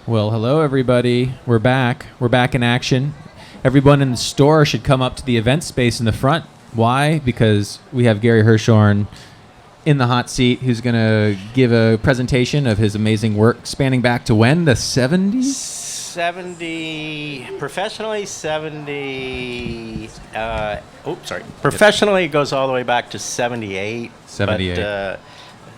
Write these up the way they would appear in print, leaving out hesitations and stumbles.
Well, hello, everybody. We're back. We're back in action. Everyone in the store should come up to the event space in the front. Why? Because we have Gary Hershorn in the hot seat who's going to give a presentation of his amazing work spanning back to when? The 70s? Professionally, Professionally, it goes all the way back to 78. 78. But,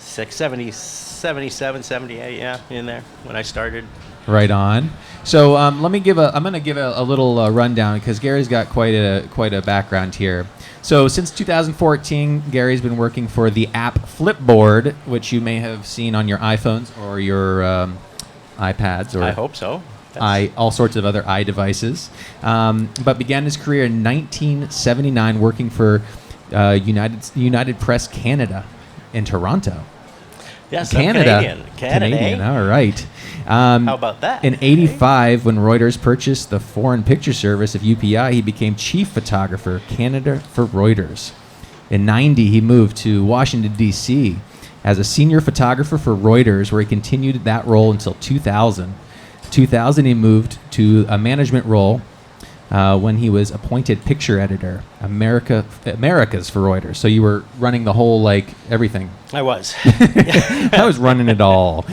77, 78, yeah, in there when I started. Right on. So I'm going to give a little rundown because Gary's got quite a background here. So since 2014, Gary's been working for the app Flipboard, which you may have seen on your iPhones or your iPads, or I hope so. All sorts of other iDevices. But began his career in 1979 working for United Press Canada in Toronto. Yes, Canada. Canadian. All right. How about that? In 85, when Reuters purchased the foreign picture service of UPI, he became chief photographer, Canada, for Reuters. In 90, he moved to Washington, D.C. as a senior photographer for Reuters, where he continued that role until 2000. 2000, he moved to a management role when he was appointed picture editor, Americas for Reuters. So you were running the whole, everything. I was. I was running it all.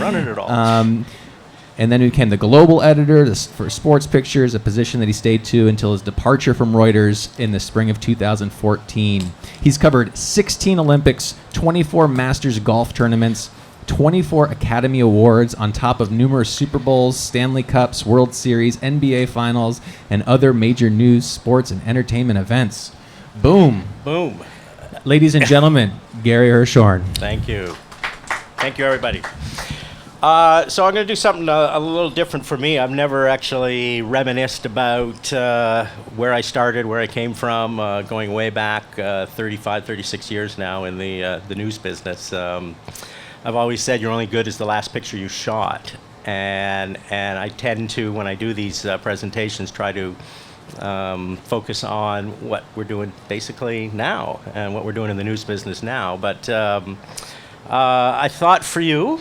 And then he became the global editor for sports pictures, a position that he stayed to until his departure from Reuters in the spring of 2014. He's covered 16 Olympics, 24 Masters golf tournaments, 24 Academy Awards on top of numerous Super Bowls, Stanley Cups, World Series, NBA Finals, and other major news, sports, and entertainment events. Boom. Boom. Ladies and gentlemen, Gary Hershorn. Thank you. Thank you, everybody. So I'm going to do something a little different for me. I've never actually reminisced about where I started, where I came from, going way back 35, 36 years now in the news business. I've always said you're only good as the last picture you shot. And I tend to, when I do these presentations, try to focus on what we're doing basically now and what we're doing in the news business now. But I thought for you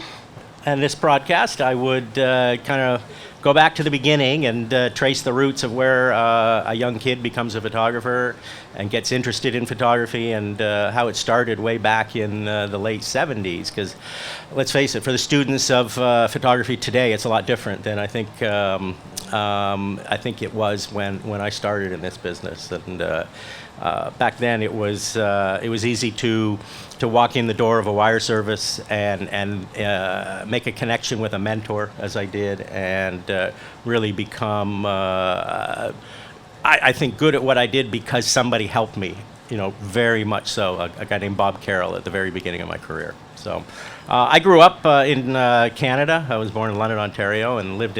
and this broadcast, I would kind of go back to the beginning and trace the roots of where a young kid becomes a photographer and gets interested in photography, and how it started way back in the late 70s. Because let's face it, for the students of photography today, it's a lot different than I think it was when I started in this business. And back then, it was easy to walk in the door of a wire service and make a connection with a mentor, as I did, and really become, I think, good at what I did because somebody helped me, very much so, a guy named Bob Carroll at the very beginning of my career. So I grew up in Canada. I was born in London, Ontario, and moved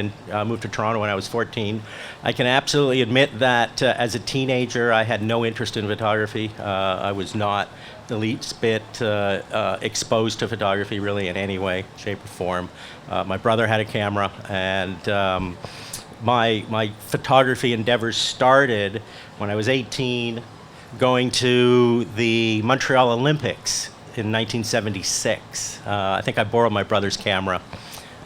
to Toronto when I was 14. I can absolutely admit that as a teenager, I had no interest in photography. I was not the least bit exposed to photography really in any way, shape, or form. My brother had a camera, and my photography endeavors started when I was 18, going to the Montreal Olympics in 1976. I think I borrowed my brother's camera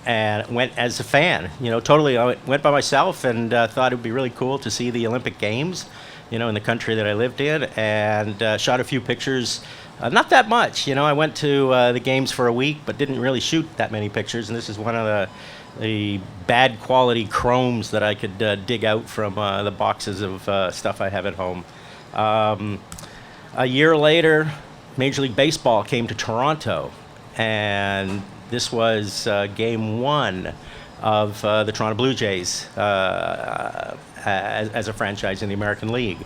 and went as a fan. Totally. I went by myself and thought it would be really cool to see the Olympic Games, in the country that I lived in, and shot a few pictures. Not that much. I went to the games for a week, but didn't really shoot that many pictures. And this is one of the bad quality chromes that I could dig out from the boxes of stuff I have at home. A year later, Major League Baseball came to Toronto, and this was game one of the Toronto Blue Jays as a franchise in the American League.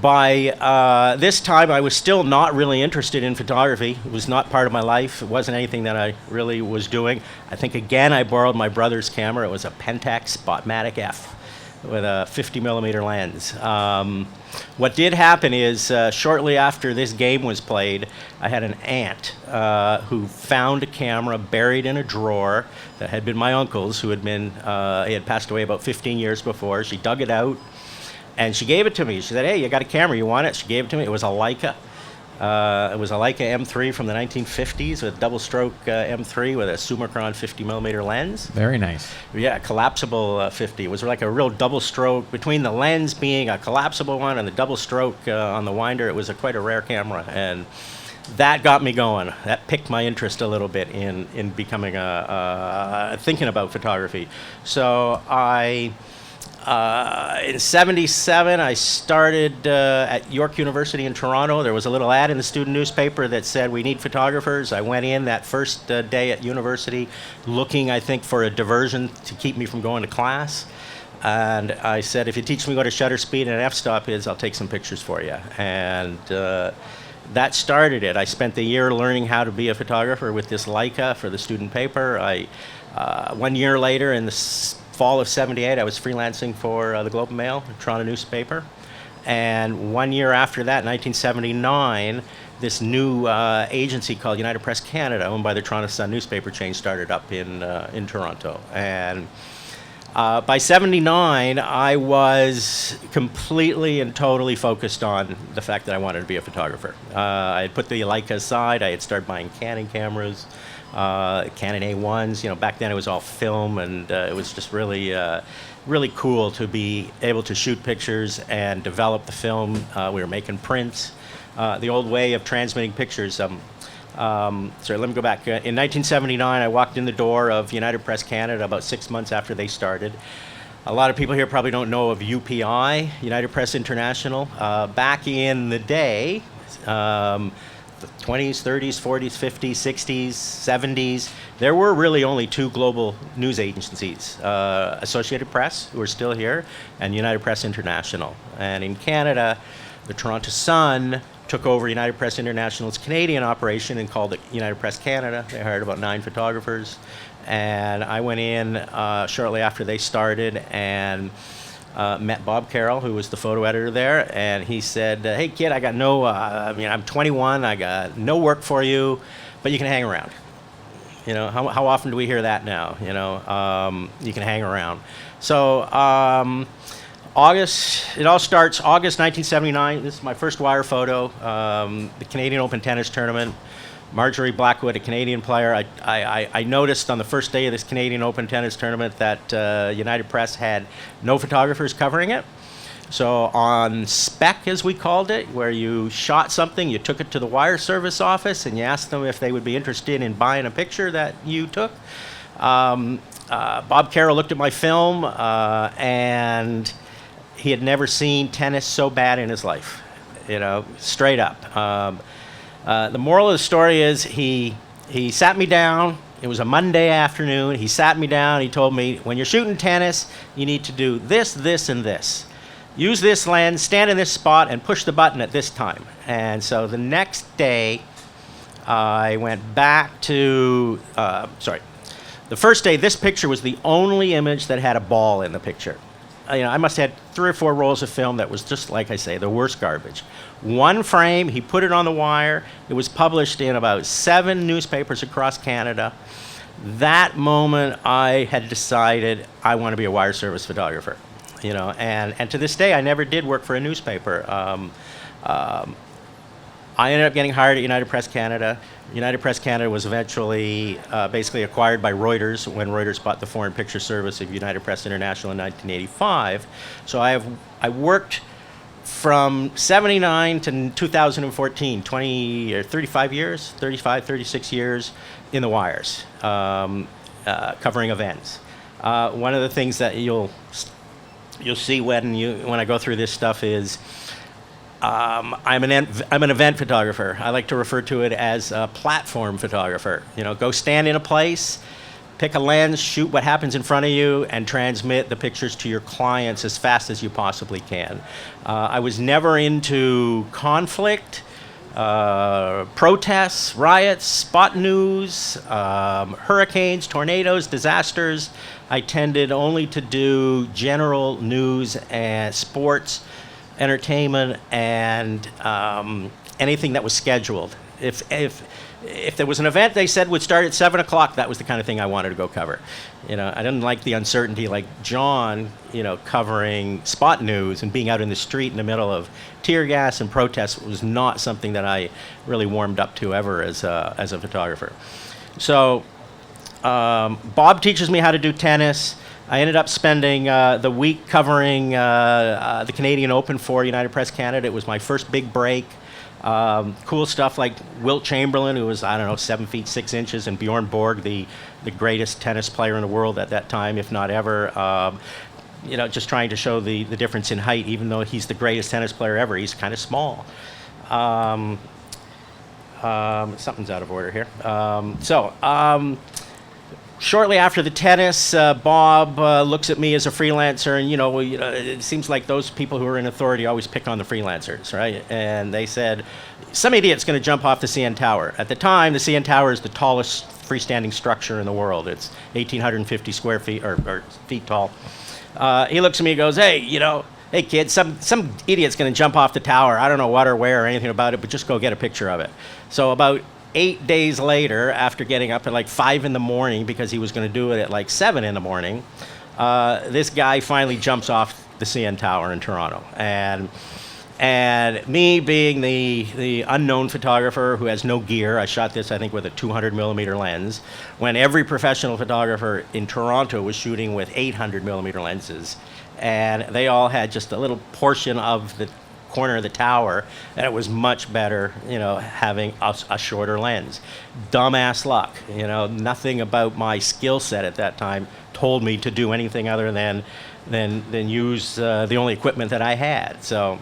By this time, I was still not really interested in photography. It was not part of my life. It wasn't anything that I really was doing. I think, again, I borrowed my brother's camera. It was a Pentax Spotmatic F with a 50 millimeter lens. What did happen is shortly after this game was played, I had an aunt who found a camera buried in a drawer that had been my uncle's, who had been, he had passed away about 15 years before. She dug it out And she gave it to me. She said, "Hey, you got a camera? You want it?" She gave it to me. It was a Leica. It was a Leica M3 from the 1950s, with double-stroke M3 with a Summicron 50mm lens. Very nice. Yeah, collapsible 50. It was like a real double-stroke. Between the lens being a collapsible one and the double-stroke on the winder, it was quite a rare camera. And that got me going. That piqued my interest a little bit in becoming thinking about photography. So in '77, I started at York University in Toronto. There was a little ad in the student newspaper that said, "We need photographers." I went in that first day at university looking, I think, for a diversion to keep me from going to class. And I said, "If you teach me what a shutter speed and an f-stop is, I'll take some pictures for you." And that started it. I spent the year learning how to be a photographer with this Leica for the student paper. 1 year later, in the fall of '78, I was freelancing for the Globe and Mail, a Toronto newspaper. And 1 year after that, 1979, this new agency called United Press Canada, owned by the Toronto Sun newspaper chain, started up in Toronto. And by '79, I was completely and totally focused on the fact that I wanted to be a photographer. I had put the Leica aside. I had started buying Canon cameras. Canon A1s, back then it was all film, and it was just really, really cool to be able to shoot pictures and develop the film. We were making prints, the old way of transmitting pictures. Sorry, let me go back. In 1979, I walked in the door of United Press Canada about 6 months after they started. A lot of people here probably don't know of UPI, United Press International. Back in the day, the 20s, 30s, 40s, 50s, 60s, 70s, there were really only two global news agencies, Associated Press, who are still here, and United Press International. And in Canada, the Toronto Sun took over United Press International's Canadian operation and called it United Press Canada. They hired about 9 photographers. And I went in shortly after they started and met Bob Carroll, who was the photo editor there, and he said, "Hey kid, I got I'm 21, I got no work for you, but you can hang around." How often do we hear that now? You can hang around. So it all starts August 1979. This is my first wire photo, the Canadian Open Tennis Tournament. Marjorie Blackwood, a Canadian player. I noticed on the first day of this Canadian Open Tennis Tournament that United Press had no photographers covering it. So on spec, as we called it, where you shot something, you took it to the wire service office and you asked them if they would be interested in buying a picture that you took. Bob Carroll looked at my film and he had never seen tennis so bad in his life, straight up. The moral of the story is he sat me down. It was a Monday afternoon. He sat me down. He told me, "When you're shooting tennis, you need to do this, this, and this. Use this lens, stand in this spot, and push the button at this time." And so the next day, I went back to, the first day, this picture was the only image that had a ball in the picture. I must have had 3 or 4 rolls of film that was just, like I say, the worst garbage. One frame, he put it on the wire. It was published in about 7 newspapers across Canada. That moment, I had decided I want to be a wire service photographer. And to this day, I never did work for a newspaper. I ended up getting hired at United Press Canada. United Press Canada was eventually basically acquired by Reuters when Reuters bought the foreign picture service of United Press International in 1985. So I worked from '79 to 2014, 20 or 35 years, 36 years in the wires, covering events. One of the things that you'll see when I go through this stuff is I'm an event photographer. I like to refer to it as a platform photographer. Go stand in a place, pick a lens, shoot what happens in front of you, and transmit the pictures to your clients as fast as you possibly can. I was never into conflict, protests, riots, spot news, hurricanes, tornadoes, disasters. I tended only to do general news and sports, entertainment, and anything that was scheduled. If there was an event they said would start at 7 o'clock, that was the kind of thing I wanted to go cover. I didn't like the uncertainty like John, covering spot news and being out in the street in the middle of tear gas and protests was not something that I really warmed up to ever as a photographer. So Bob teaches me how to do tennis. I ended up spending the week covering the Canadian Open for United Press Canada. It was my first big break. Cool stuff like Wilt Chamberlain, who was, 7 feet 6 inches, and Bjorn Borg, the greatest tennis player in the world at that time, if not ever. Just trying to show the difference in height, even though he's the greatest tennis player ever, he's kind of small. Something's out of order here. Shortly after the tennis, Bob looks at me as a freelancer, and it seems like those people who are in authority always pick on the freelancers, right? And they said, some idiot's going to jump off the CN Tower. At the time, the CN Tower is the tallest freestanding structure in the world. It's 1,850 square feet or feet tall. He looks at me and goes, hey kid, some idiot's going to jump off the tower. I don't know what or where or anything about it, but just go get a picture of it. So about 8 days later, after getting up at like 5 in the morning because he was going to do it at like 7 in the morning, this guy finally jumps off the CN Tower in Toronto. And me being the unknown photographer who has no gear, I shot this, I think, with a 200 millimeter lens, when every professional photographer in Toronto was shooting with 800 millimeter lenses. And they all had just a little portion of the corner of the tower, and it was much better, having a shorter lens. Dumbass luck, nothing about my skill set at that time told me to do anything other than use the only equipment that I had. So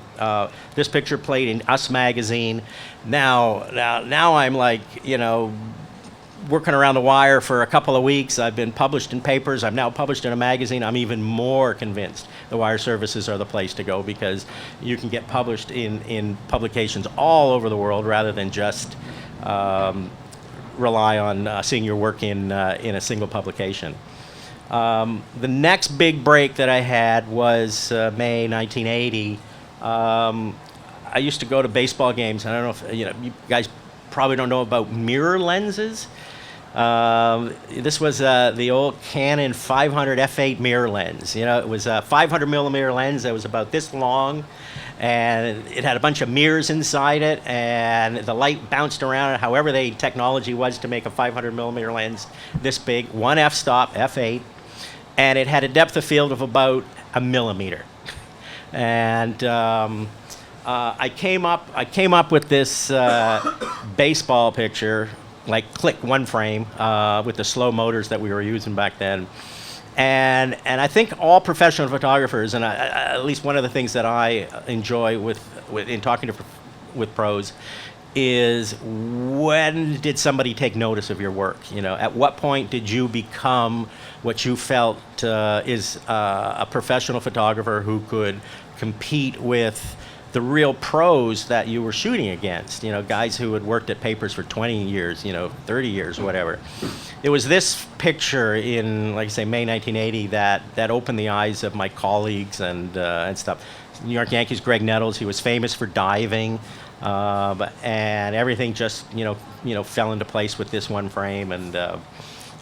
this picture played in Us magazine. Now I'm like, working around the wire for a couple of weeks. I've been published in papers. I'm now published in a magazine. I'm even more convinced the wire services are the place to go, because you can get published in publications all over the world rather than just rely on seeing your work in a single publication. The next big break that I had was May 1980. I used to go to baseball games. I don't know if you guys probably don't know about mirror lenses. This was the old Canon 500 f8 mirror lens. It was a 500 millimeter lens that was about this long, and it had a bunch of mirrors inside it, and the light bounced around. However, the technology was to make a 500 millimeter lens this big, one f-stop, f8, and it had a depth of field of about a millimeter. And I came up with this baseball picture, like click one frame, with the slow motors that we were using back then. And I think all professional photographers, and at least one of the things that I enjoy in talking with pros, is when did somebody take notice of your work? At what point did you become what you felt is a professional photographer who could compete with the real pros that you were shooting against, guys who had worked at papers for 20 years, 30 years, whatever. It was this picture in, like I say, May 1980 that opened the eyes of my colleagues and stuff. New York Yankees, Greg Nettles, he was famous for diving, and everything just, fell into place with this one frame. And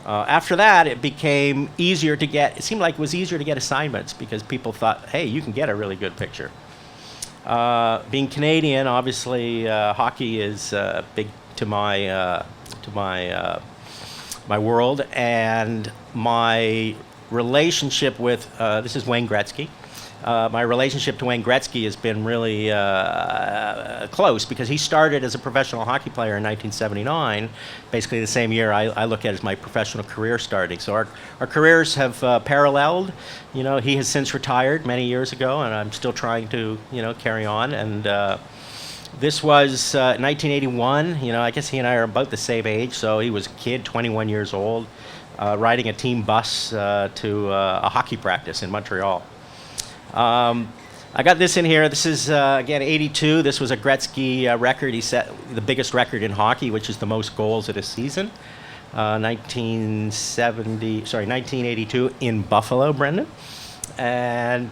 after that, it became easier to get, it seemed like it was easier to get assignments because people thought, hey, you can get a really good picture. Being Canadian, obviously, hockey is big to my world, and my relationship with this is Wayne Gretzky. My relationship to Wayne Gretzky has been really close because he started as a professional hockey player in 1979, basically the same year I look at as my professional career starting. So our careers have paralleled. He has since retired many years ago, and I'm still trying to carry on. And this was 1981. I guess he and I are about the same age. So he was a kid, 21 years old, riding a team bus to a hockey practice in Montreal. I got this in here. This is, again, 82. This was a Gretzky record. He set the biggest record in hockey, which is the most goals in a season. 1982 in Buffalo, Brendan. And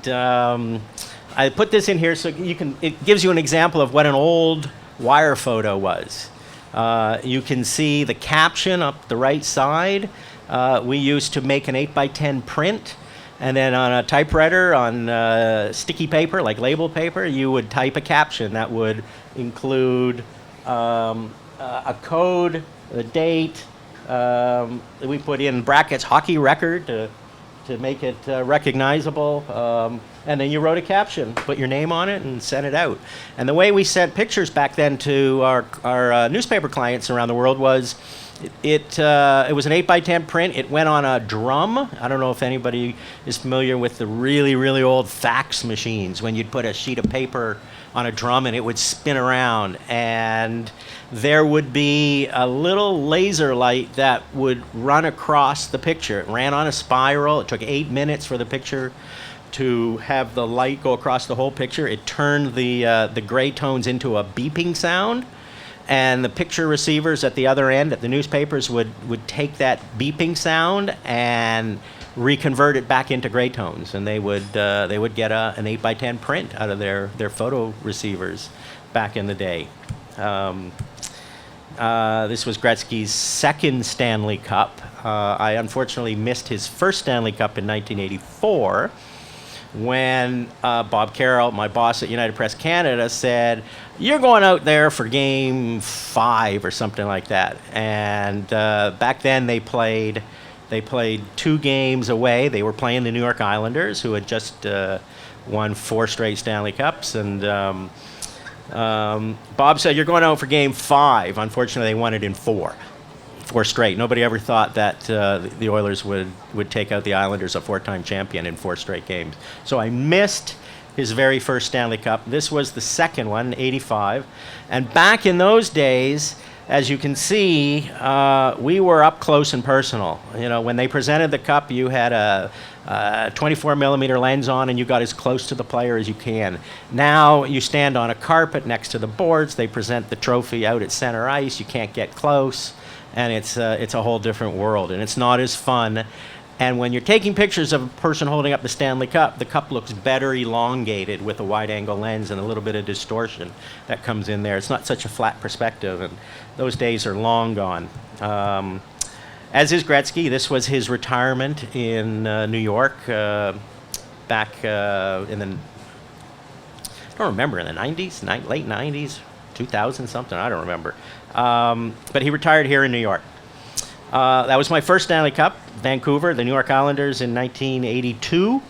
I put this in here so it gives you an example of what an old wire photo was. You can see the caption up the right side. We used to make an 8x10 print, and then on a typewriter, on sticky paper, like label paper, you would type a caption that would include a code, the date. We put in brackets hockey record to make it recognizable. And then you wrote a caption, put your name on it, and sent it out. And the way we sent pictures back then to our newspaper clients around the world was it was an 8x10 print. It went on a drum. I don't know if anybody is familiar with the really, really old fax machines, when you'd put a sheet of paper on a drum and it would spin around. And there would be a little laser light that would run across the picture. It ran on a spiral. It took 8 minutes for the picture to have the light go across the whole picture. It turned the gray tones into a beeping sound, and the picture receivers at the other end, at the newspapers, would take that beeping sound and reconvert it back into gray tones, and they would get an 8x10 print out of their photo receivers back in the day. This was Gretzky's second Stanley Cup. I unfortunately missed his first Stanley Cup in 1984, when Bob Carroll, my boss at United Press Canada, said, "You're going out there for game 5 or something like that." And back then they played 2 games away. They were playing the New York Islanders, who had just won 4 straight Stanley Cups. And Bob said, "You're going out for game 5. Unfortunately, they won it in 4 straight. Nobody ever thought that the Oilers would take out the Islanders, a 4-time champion, in 4 straight games. So I missed his very first Stanley Cup. This was the second one, 85. And back in those days, as you can see, we were up close and personal. You know, when they presented the cup, you had a 24 millimeter lens on, and you got as close to the player as you can. Now you stand on a carpet next to the boards. They present the trophy out at center ice. You can't get close. And it's a whole different world, and it's not as fun. And when you're taking pictures of a person holding up the Stanley Cup, the cup looks better elongated with a wide-angle lens and a little bit of distortion that comes in there. It's not such a flat perspective, and those days are long gone. As is Gretzky. This was his retirement in New York back in the, I don't remember, in the 90s, late 90s, 2000 something, I don't remember. But he retired here in New York. That was my first Stanley Cup, Vancouver, the New York Islanders in 1982.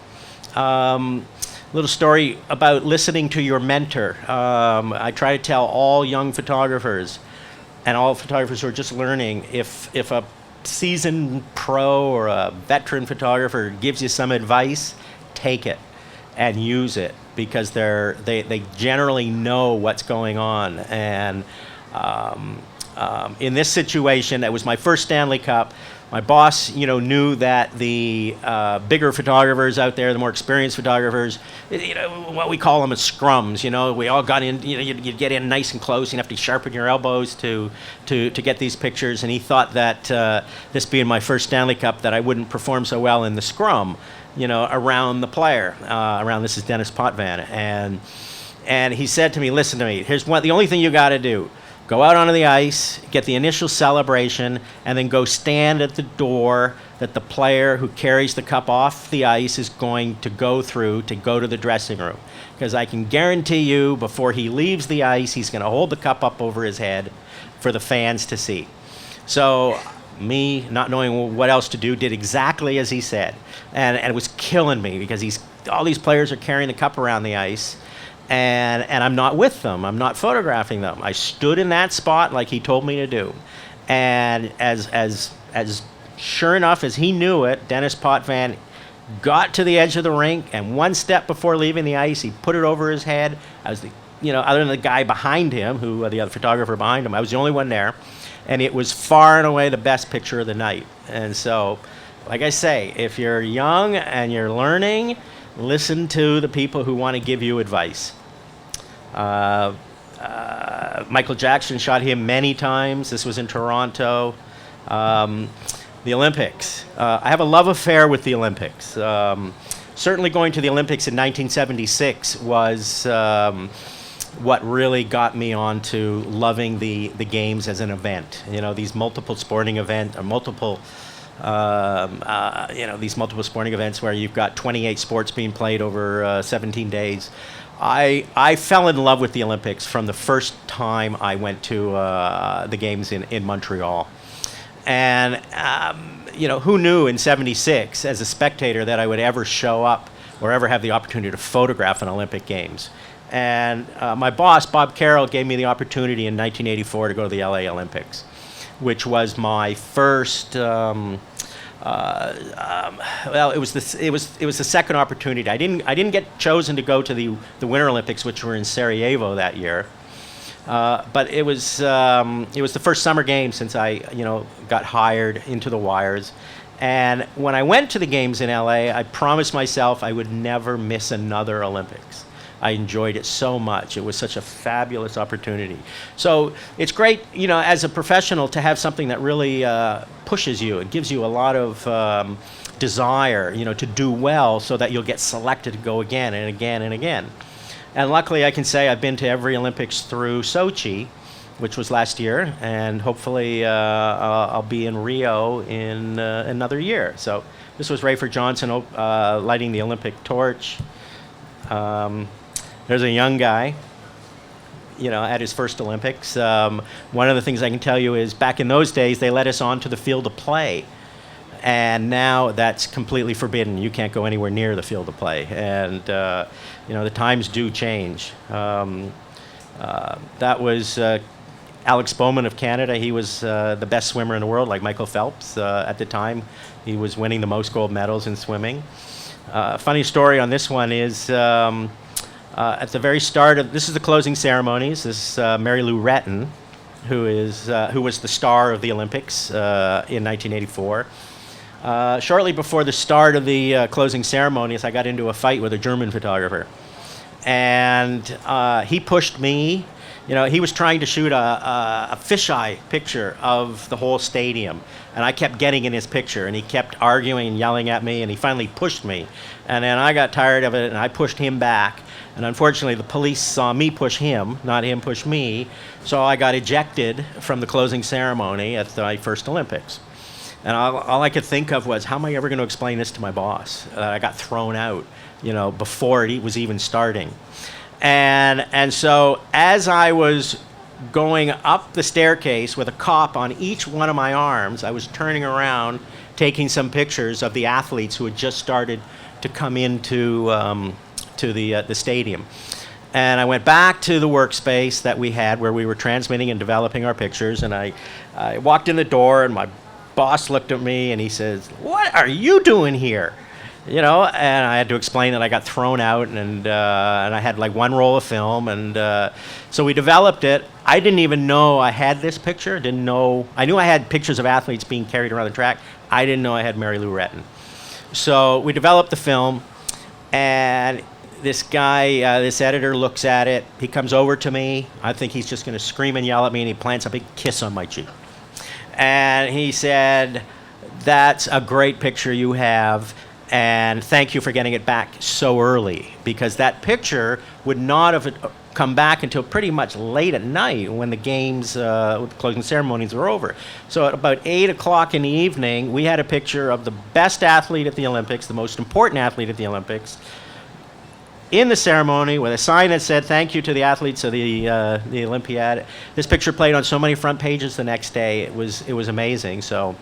Little story about listening to your mentor. I try to tell all young photographers and all photographers who are just learning, if a seasoned pro or a veteran photographer gives you some advice, take it and use it, because they generally know what's going on. And in this situation, it was my first Stanley Cup. My boss, knew that the bigger photographers out there, the more experienced photographers, what we call them as scrums. We all got in. You'd get in nice and close. You'd have to sharpen your elbows to get these pictures. And he thought that this being my first Stanley Cup, that I wouldn't perform so well in the scrum, around the player. This is Dennis Potvin, and he said to me, "Listen to me. Here's the only thing you got to do. Go out onto the ice, get the initial celebration, and then go stand at the door that the player who carries the cup off the ice is going to go through to go to the dressing room. Because I can guarantee you, before he leaves the ice, he's going to hold the cup up over his head for the fans to see." So me, not knowing what else to do, did exactly as he said. And it was killing me, because all these players are carrying the cup around the ice. And I'm not with them. I'm not photographing them. I stood in that spot like he told me to do. And as sure enough as he knew it, Dennis Potvin got to the edge of the rink, and one step before leaving the ice, he put it over his head. I was other than the guy behind him, the other photographer behind him, I was the only one there. And it was far and away the best picture of the night. And so, like I say, if you're young and you're learning, listen to the people who want to give you advice. Michael Jackson shot him many times. This was in Toronto. The Olympics. I have a love affair with the Olympics. certainly going to the Olympics in 1976 was what really got me onto loving the games as an event. You know, these multiple sporting events, or these multiple sporting events where you've got 28 sports being played over 17 days. I fell in love with the Olympics from the first time I went to the games in Montreal. And, who knew in 76 as a spectator that I would ever show up or ever have the opportunity to photograph an Olympic Games. And my boss, Bob Carroll, gave me the opportunity in 1984 to go to the LA Olympics, which was my first, it was the second opportunity. I didn't get chosen to go to the Winter Olympics, which were in Sarajevo that year. But it was the first summer game since I got hired into the wires. And when I went to the games in LA, I promised myself I would never miss another Olympics. I enjoyed it so much. It was such a fabulous opportunity. So it's great, as a professional to have something that really pushes you. It gives you a lot of desire, to do well so that you'll get selected to go again and again and again. And luckily, I can say I've been to every Olympics through Sochi, which was last year, and hopefully I'll be in Rio in another year. So this was Rayford Johnson lighting the Olympic torch. There's a young guy, at his first Olympics. One of the things I can tell you is back in those days, they let us onto the field of play. And now that's completely forbidden. You can't go anywhere near the field of play. And, the times do change. That was Alex Bowman of Canada. He was the best swimmer in the world, like Michael Phelps at the time. He was winning the most gold medals in swimming. Funny story on this one is at the very start of, this is the closing ceremonies. This is Mary Lou Retton, who was the star of the Olympics in 1984. Shortly before the start of the closing ceremonies, I got into a fight with a German photographer. And he pushed me. He was trying to shoot a fisheye picture of the whole stadium. And I kept getting in his picture, and he kept arguing and yelling at me, and he finally pushed me. And then I got tired of it, and I pushed him back. And unfortunately, the police saw me push him, not him push me. So I got ejected from the closing ceremony at my first Olympics. And all I could think of was, how am I ever going to explain this to my boss? I got thrown out, before it was even starting. And so as I was going up the staircase with a cop on each one of my arms, I was turning around, taking some pictures of the athletes who had just started to come into the stadium. And I went back to the workspace that we had where we were transmitting and developing our pictures. And I walked in the door, and my boss looked at me and he says, "What are you doing here?" And I had to explain that I got thrown out, and I had like one roll of film, and so we developed it. I didn't even know I had this picture. I knew I had pictures of athletes being carried around the track. I didn't know I had Mary Lou Retton. So we developed the film, and this guy, this editor, looks at it. He comes over to me. I think he's just going to scream and yell at me, and he plants a big kiss on my cheek. And he said, "That's a great picture you have, and thank you for getting it back so early," because that picture would not have come back until pretty much late at night when the games, the closing ceremonies were over. So at about 8 o'clock in the evening, we had a picture of the best athlete at the Olympics, the most important athlete at the Olympics, in the ceremony with a sign that said, "Thank you to the athletes of the Olympiad." This picture played on so many front pages the next day. It was amazing. So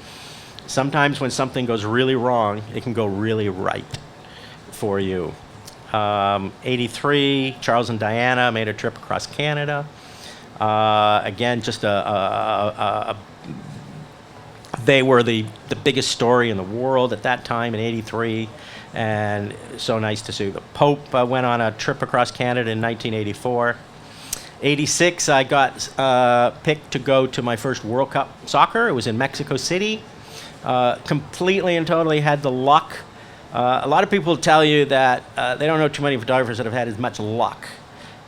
sometimes when something goes really wrong, it can go really right for you. 83, Charles and Diana made a trip across Canada. Again, just they were the biggest story in the world at that time in 83. And so nice to see. The Pope went on a trip across Canada in 1984. 86, I got picked to go to my first World Cup soccer. It was in Mexico City. Completely and totally had the luck. A lot of people tell you that they don't know too many photographers that have had as much luck,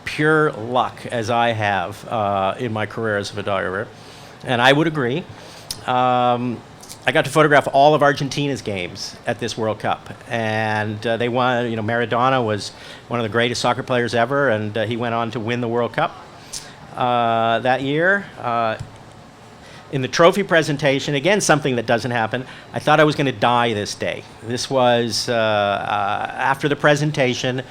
pure luck, as I have in my career as a photographer. And I would agree. I got to photograph all of Argentina's games at this World Cup, and they won. You know, Maradona was one of the greatest soccer players ever, and he went on to win the World Cup that year. In the trophy presentation, again, something that doesn't happen, I thought I was going to die this day. This was after the presentation.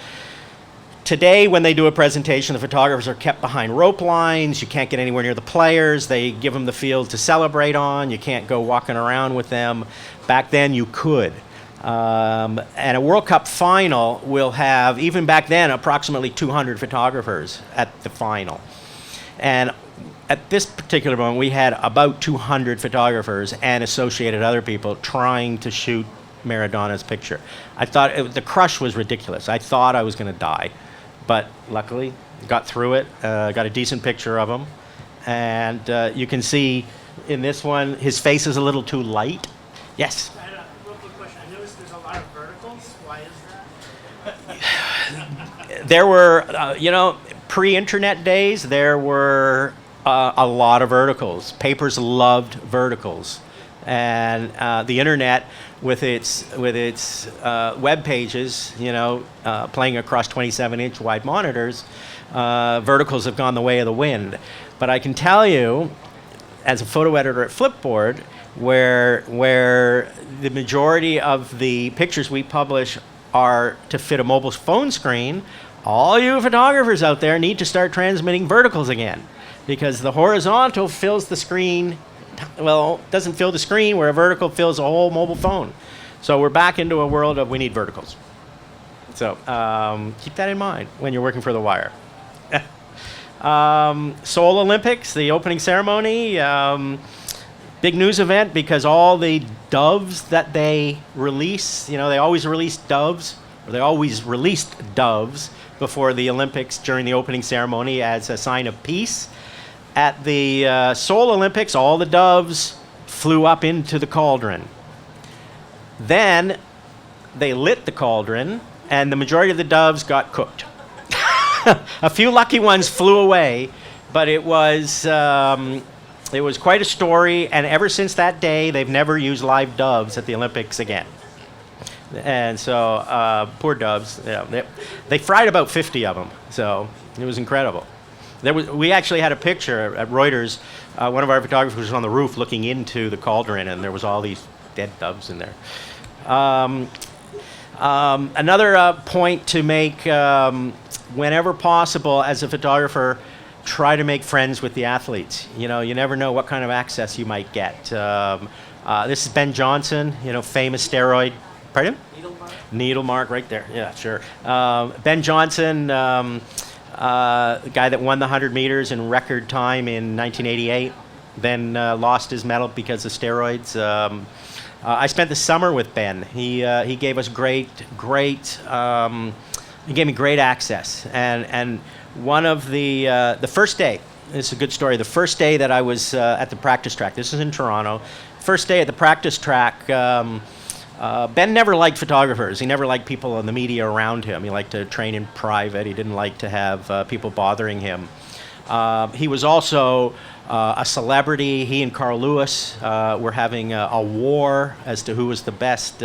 Today, when they do a presentation, the photographers are kept behind rope lines. You can't get anywhere near the players. They give them the field to celebrate on. You can't go walking around with them. Back then, you could. And a World Cup final will have, even back then, approximately 200 photographers at the final. And at this particular moment, we had about 200 photographers and associated other people trying to shoot Maradona's picture. I thought the crush was ridiculous. I thought I was going to die. But luckily, got through it, got a decent picture of him. And you can see in this one, his face is a little too light. Yes? I had a real quick question. I noticed there's a lot of verticals. Why is that? There were, pre-internet days, there were a lot of verticals. Papers loved verticals. And the internet, with its web pages, playing across 27-inch wide monitors, verticals have gone the way of the wind. But I can tell you, as a photo editor at Flipboard, where the majority of the pictures we publish are to fit a mobile phone screen, all you photographers out there need to start transmitting verticals again, because the horizontal fills the screen. Well, doesn't fill the screen, where a vertical fills a whole mobile phone. So we're back into a world of we need verticals. So keep that in mind when you're working for The Wire. Seoul Olympics, the opening ceremony, big news event because all the doves that they release, they always release doves, or they always released doves before the Olympics during the opening ceremony as a sign of peace. At the Seoul Olympics, all the doves flew up into the cauldron. Then they lit the cauldron, and the majority of the doves got cooked. A few lucky ones flew away, but it was quite a story, and ever since that day, they've never used live doves at the Olympics again. And so, poor doves, they fried about 50 of them, so it was incredible. We actually had a picture at Reuters. One of our photographers was on the roof looking into the cauldron, and there was all these dead doves in there. Another point to make, whenever possible, as a photographer, try to make friends with the athletes. You never know what kind of access you might get. This is Ben Johnson, famous steroid. Pardon? Needle mark right there. Yeah, sure. Ben Johnson. The guy that won the 100 meters in record time in 1988, then lost his medal because of steroids. I spent the summer with Ben. He gave us he gave me great access. And one of the first day, this is a good story, the first day that I was at the practice track, this is in Toronto, first day at the practice track, Ben never liked photographers. He never liked people in the media around him. He liked to train in private. He didn't like to have people bothering him. He was also a celebrity. He and Carl Lewis were having a war as to who was the best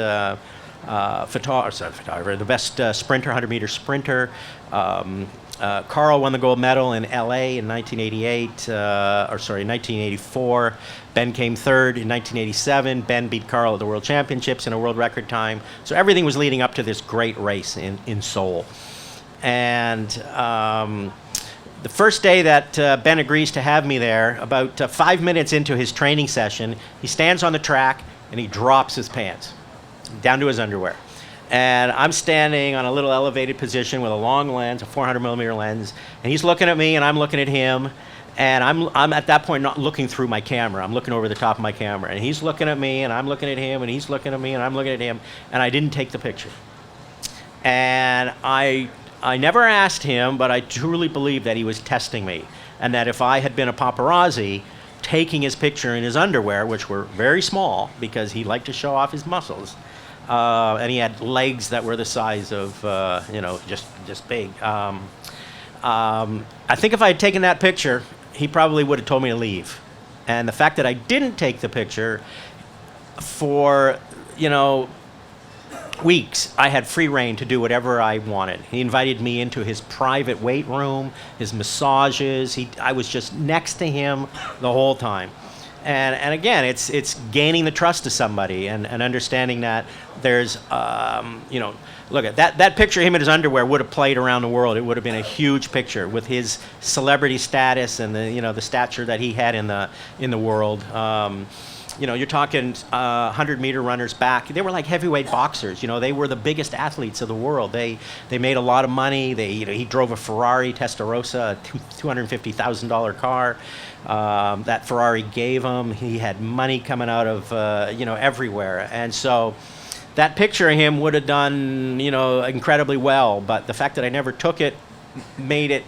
photographer, the best sprinter, 100-meter sprinter. Carl won the gold medal in LA in 1984. Ben came third in 1987. Ben beat Carl at the World Championships in a world record time. So everything was leading up to this great race in Seoul. And the first day that Ben agrees to have me there, about 5 minutes into his training session, he stands on the track and he drops his pants down to his underwear. And I'm standing on a little elevated position with a long lens, a 400 millimeter lens, and he's looking at me and I'm looking at him, and I'm at that point not looking through my camera. I'm looking over the top of my camera, and he's looking at me and I'm looking at him, and he's looking at me and I'm looking at him, and I didn't take the picture. And I never asked him, but I truly believe that he was testing me, and that if I had been a paparazzi taking his picture in his underwear, which were very small because he liked to show off his muscles, and he had legs that were the size of, just big. I think if I had taken that picture, he probably would have told me to leave. And the fact that I didn't take the picture for, weeks, I had free reign to do whatever I wanted. He invited me into his private weight room, his massages. I was just next to him the whole time. And again, it's gaining the trust of somebody and understanding that there's, look at that picture of him in his underwear would have played around the world. It would have been a huge picture with his celebrity status and the stature that he had in the world. You're talking 100-meter runners back. They were like heavyweight boxers. They were the biggest athletes of the world. They made a lot of money. He drove a Ferrari Testarossa, a $250,000 car. That Ferrari gave him. He had money coming out of everywhere, and so that picture of him would have done incredibly well. But the fact that I never took it made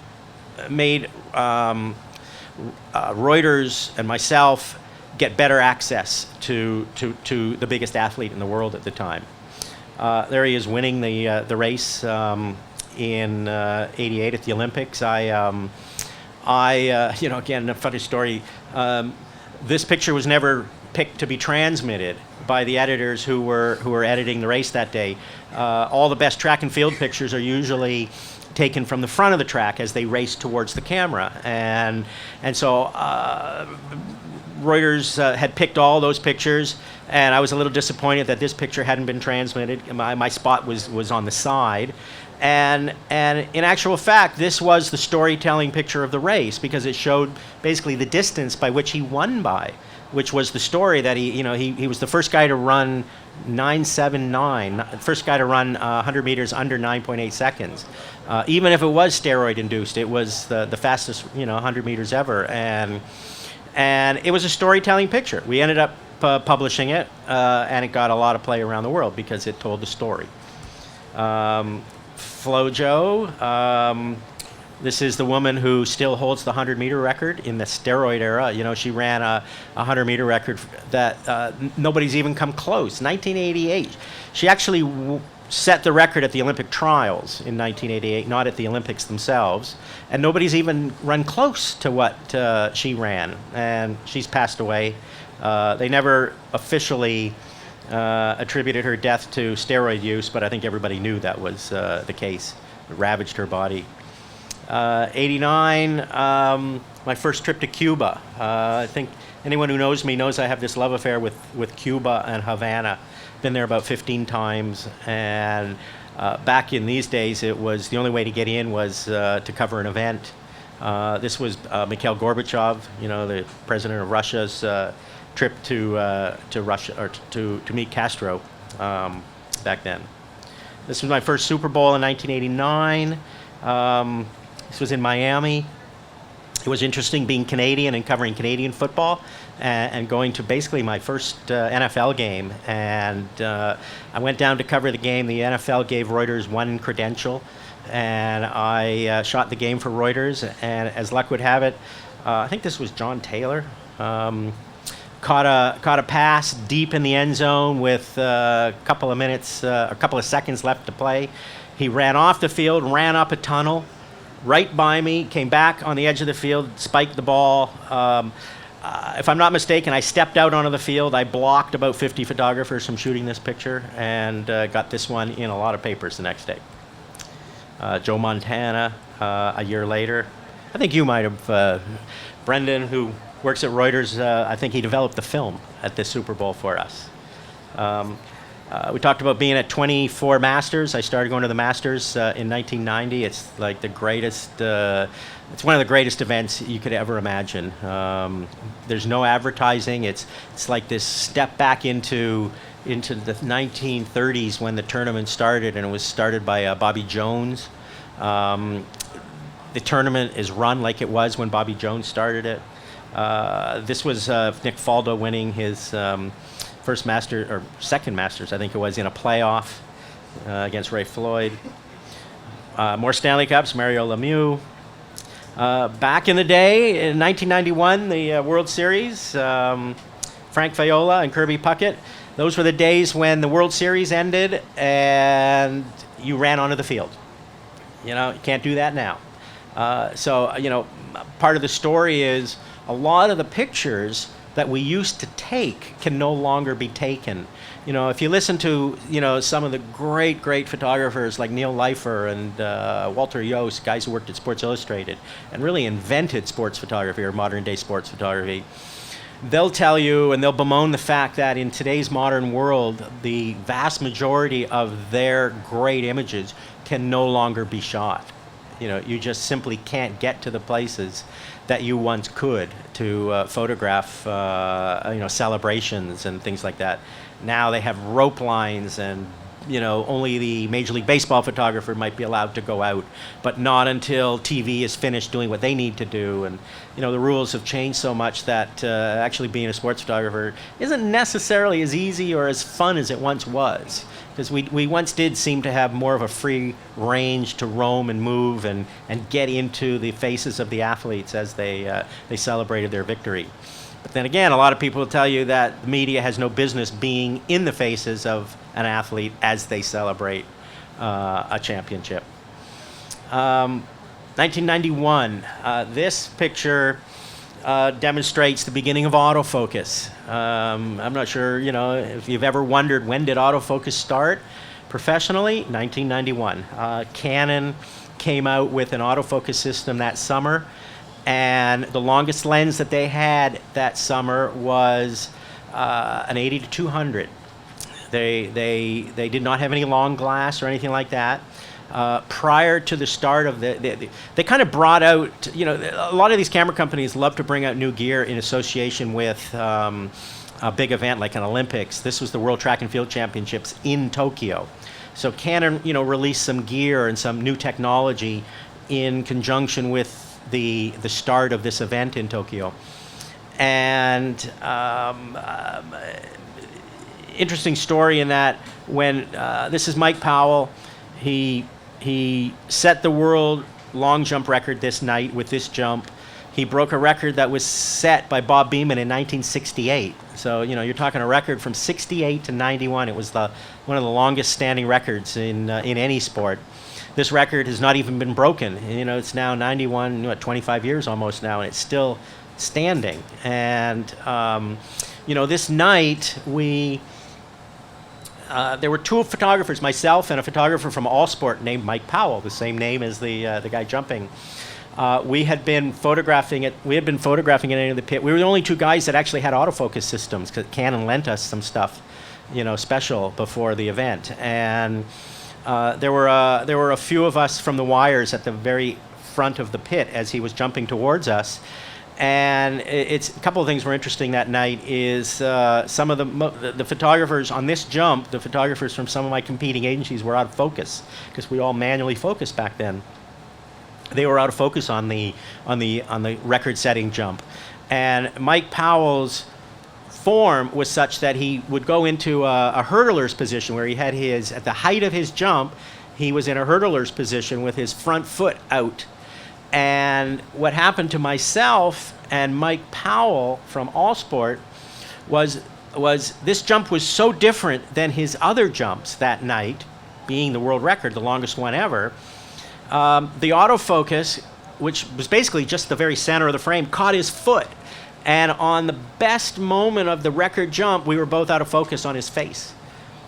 Reuters and myself get better access to the biggest athlete in the world at the time. There he is winning the race in '88 at the Olympics. Again, a funny story. This picture was never picked to be transmitted by the editors who were editing the race that day. All the best track and field pictures are usually taken from the front of the track as they race towards the camera, and so Reuters had picked all those pictures, and I was a little disappointed that this picture hadn't been transmitted. My spot was on the side, and in actual fact, this was the storytelling picture of the race because it showed basically the distance by which he won by, which was the story that he was the first guy to run 9:79, first guy to run 100 meters under 9.8 seconds. Even if it was steroid induced, it was the fastest 100 meters ever, and it was a storytelling picture. We ended up publishing it, and it got a lot of play around the world because it told the story. Flojo, this is the woman who still holds the 100-meter record in the steroid era. She ran a 100-meter record that nobody's even come close. 1988. She actually set the record at the Olympic trials in 1988, not at the Olympics themselves. And nobody's even run close to what she ran. And she's passed away. They never officially attributed her death to steroid use, but I think everybody knew that was the case. It ravaged her body. '89, my first trip to Cuba. I think anyone who knows me knows I have this love affair with Cuba and Havana. Been there about 15 times, and back in these days, it was the only way to get in was to cover an event. This was Mikhail Gorbachev, the president of Russia's trip to Russia or to meet Castro back then. This was my first Super Bowl in 1989. This was in Miami. It was interesting being Canadian and covering Canadian football and going to basically my first NFL game. And I went down to cover the game. The NFL gave Reuters one credential, and I shot the game for Reuters. And as luck would have it, I think this was John Taylor, caught a pass deep in the end zone with a couple of seconds left to play. He ran off the field, ran up a tunnel, right by me, came back on the edge of the field, spiked the ball. If I'm not mistaken, I stepped out onto the field. I blocked about 50 photographers from shooting this picture and got this one in a lot of papers the next day. Joe Montana, a year later. I think you might have, Brendan, who works at Reuters, I think he developed the film at this Super Bowl for us. We talked about being at 24 Masters. I started going to the Masters in 1990. It's like the greatest, it's one of the greatest events you could ever imagine. There's no advertising. It's like this step back into the 1930s when the tournament started, and it was started by Bobby Jones. The tournament is run like it was when Bobby Jones started it. This was Nick Faldo winning his first Masters, or second Masters, I think it was, in a playoff against Ray Floyd. More Stanley Cups, Mario Lemieux. Back in the day, in 1991, the World Series, Frank Viola and Kirby Puckett, those were the days when the World Series ended and you ran onto the field. You can't do that now. So part of the story is a lot of the pictures that we used to take can no longer be taken. You know, if you listen to, you know, some of the great photographers like Neil Leifer and Walter Yost, guys who worked at Sports Illustrated and really invented sports photography or modern day sports photography, they'll tell you and they'll bemoan the fact that in today's modern world, the vast majority of their great images can no longer be shot. You know, you just simply can't get to the places that you once could to photograph, you know, celebrations and things like that. Now they have rope lines and, you know, only the Major League Baseball photographer might be allowed to go out, but not until TV is finished doing what they need to do. And, you know, the rules have changed so much that actually being a sports photographer isn't necessarily as easy or as fun as it once was. Because we once did seem to have more of a free range to roam and move and get into the faces of the athletes as they celebrated their victory. But then again, a lot of people will tell you that the media has no business being in the faces of an athlete as they celebrate a championship. 1991, this picture demonstrates the beginning of autofocus. I'm not sure, you know, if you've ever wondered when did autofocus start professionally. 1991. Canon came out with an autofocus system that summer, and the longest lens that they had that summer was an 80 to 200. They did not have any long glass or anything like that. Prior to the start of they kind of brought out, you know, a lot of these camera companies love to bring out new gear in association with a big event like an Olympics. This was the World Track and Field Championships in Tokyo. So Canon, you know, released some gear and some new technology in conjunction with the start of this event in Tokyo. And interesting story in that when this is Mike Powell, he set the world long jump record this night with this jump. He broke a record that was set by Bob Beamon in 1968. So, you know, you're talking a record from 68 to 91. It was one of the longest standing records in any sport. This record has not even been broken. You know, it's now 91, 25 years almost now, and it's still standing. And, you know, this night there were two photographers, myself and a photographer from All Sport named Mike Powell, the same name as the guy jumping. We had been photographing it. We had been photographing it in the pit. We were the only two guys that actually had autofocus systems because Canon lent us some stuff, you know, special before the event. And there were a few of us from the wires at the very front of the pit as he was jumping towards us. And it's a couple of things were interesting that night is some of the photographers on this jump, the photographers from some of my competing agencies were out of focus because we all manually focused back then. They were out of focus on the record-setting jump, and Mike Powell's form was such that he would go into a hurdler's position where he had at the height of his jump, he was in a hurdler's position with his front foot out. And what happened to myself and Mike Powell from All Sport was this jump was so different than his other jumps that night, being the world record, the longest one ever. The autofocus, which was basically just the very center of the frame, caught his foot. And on the best moment of the record jump, we were both out of focus on his face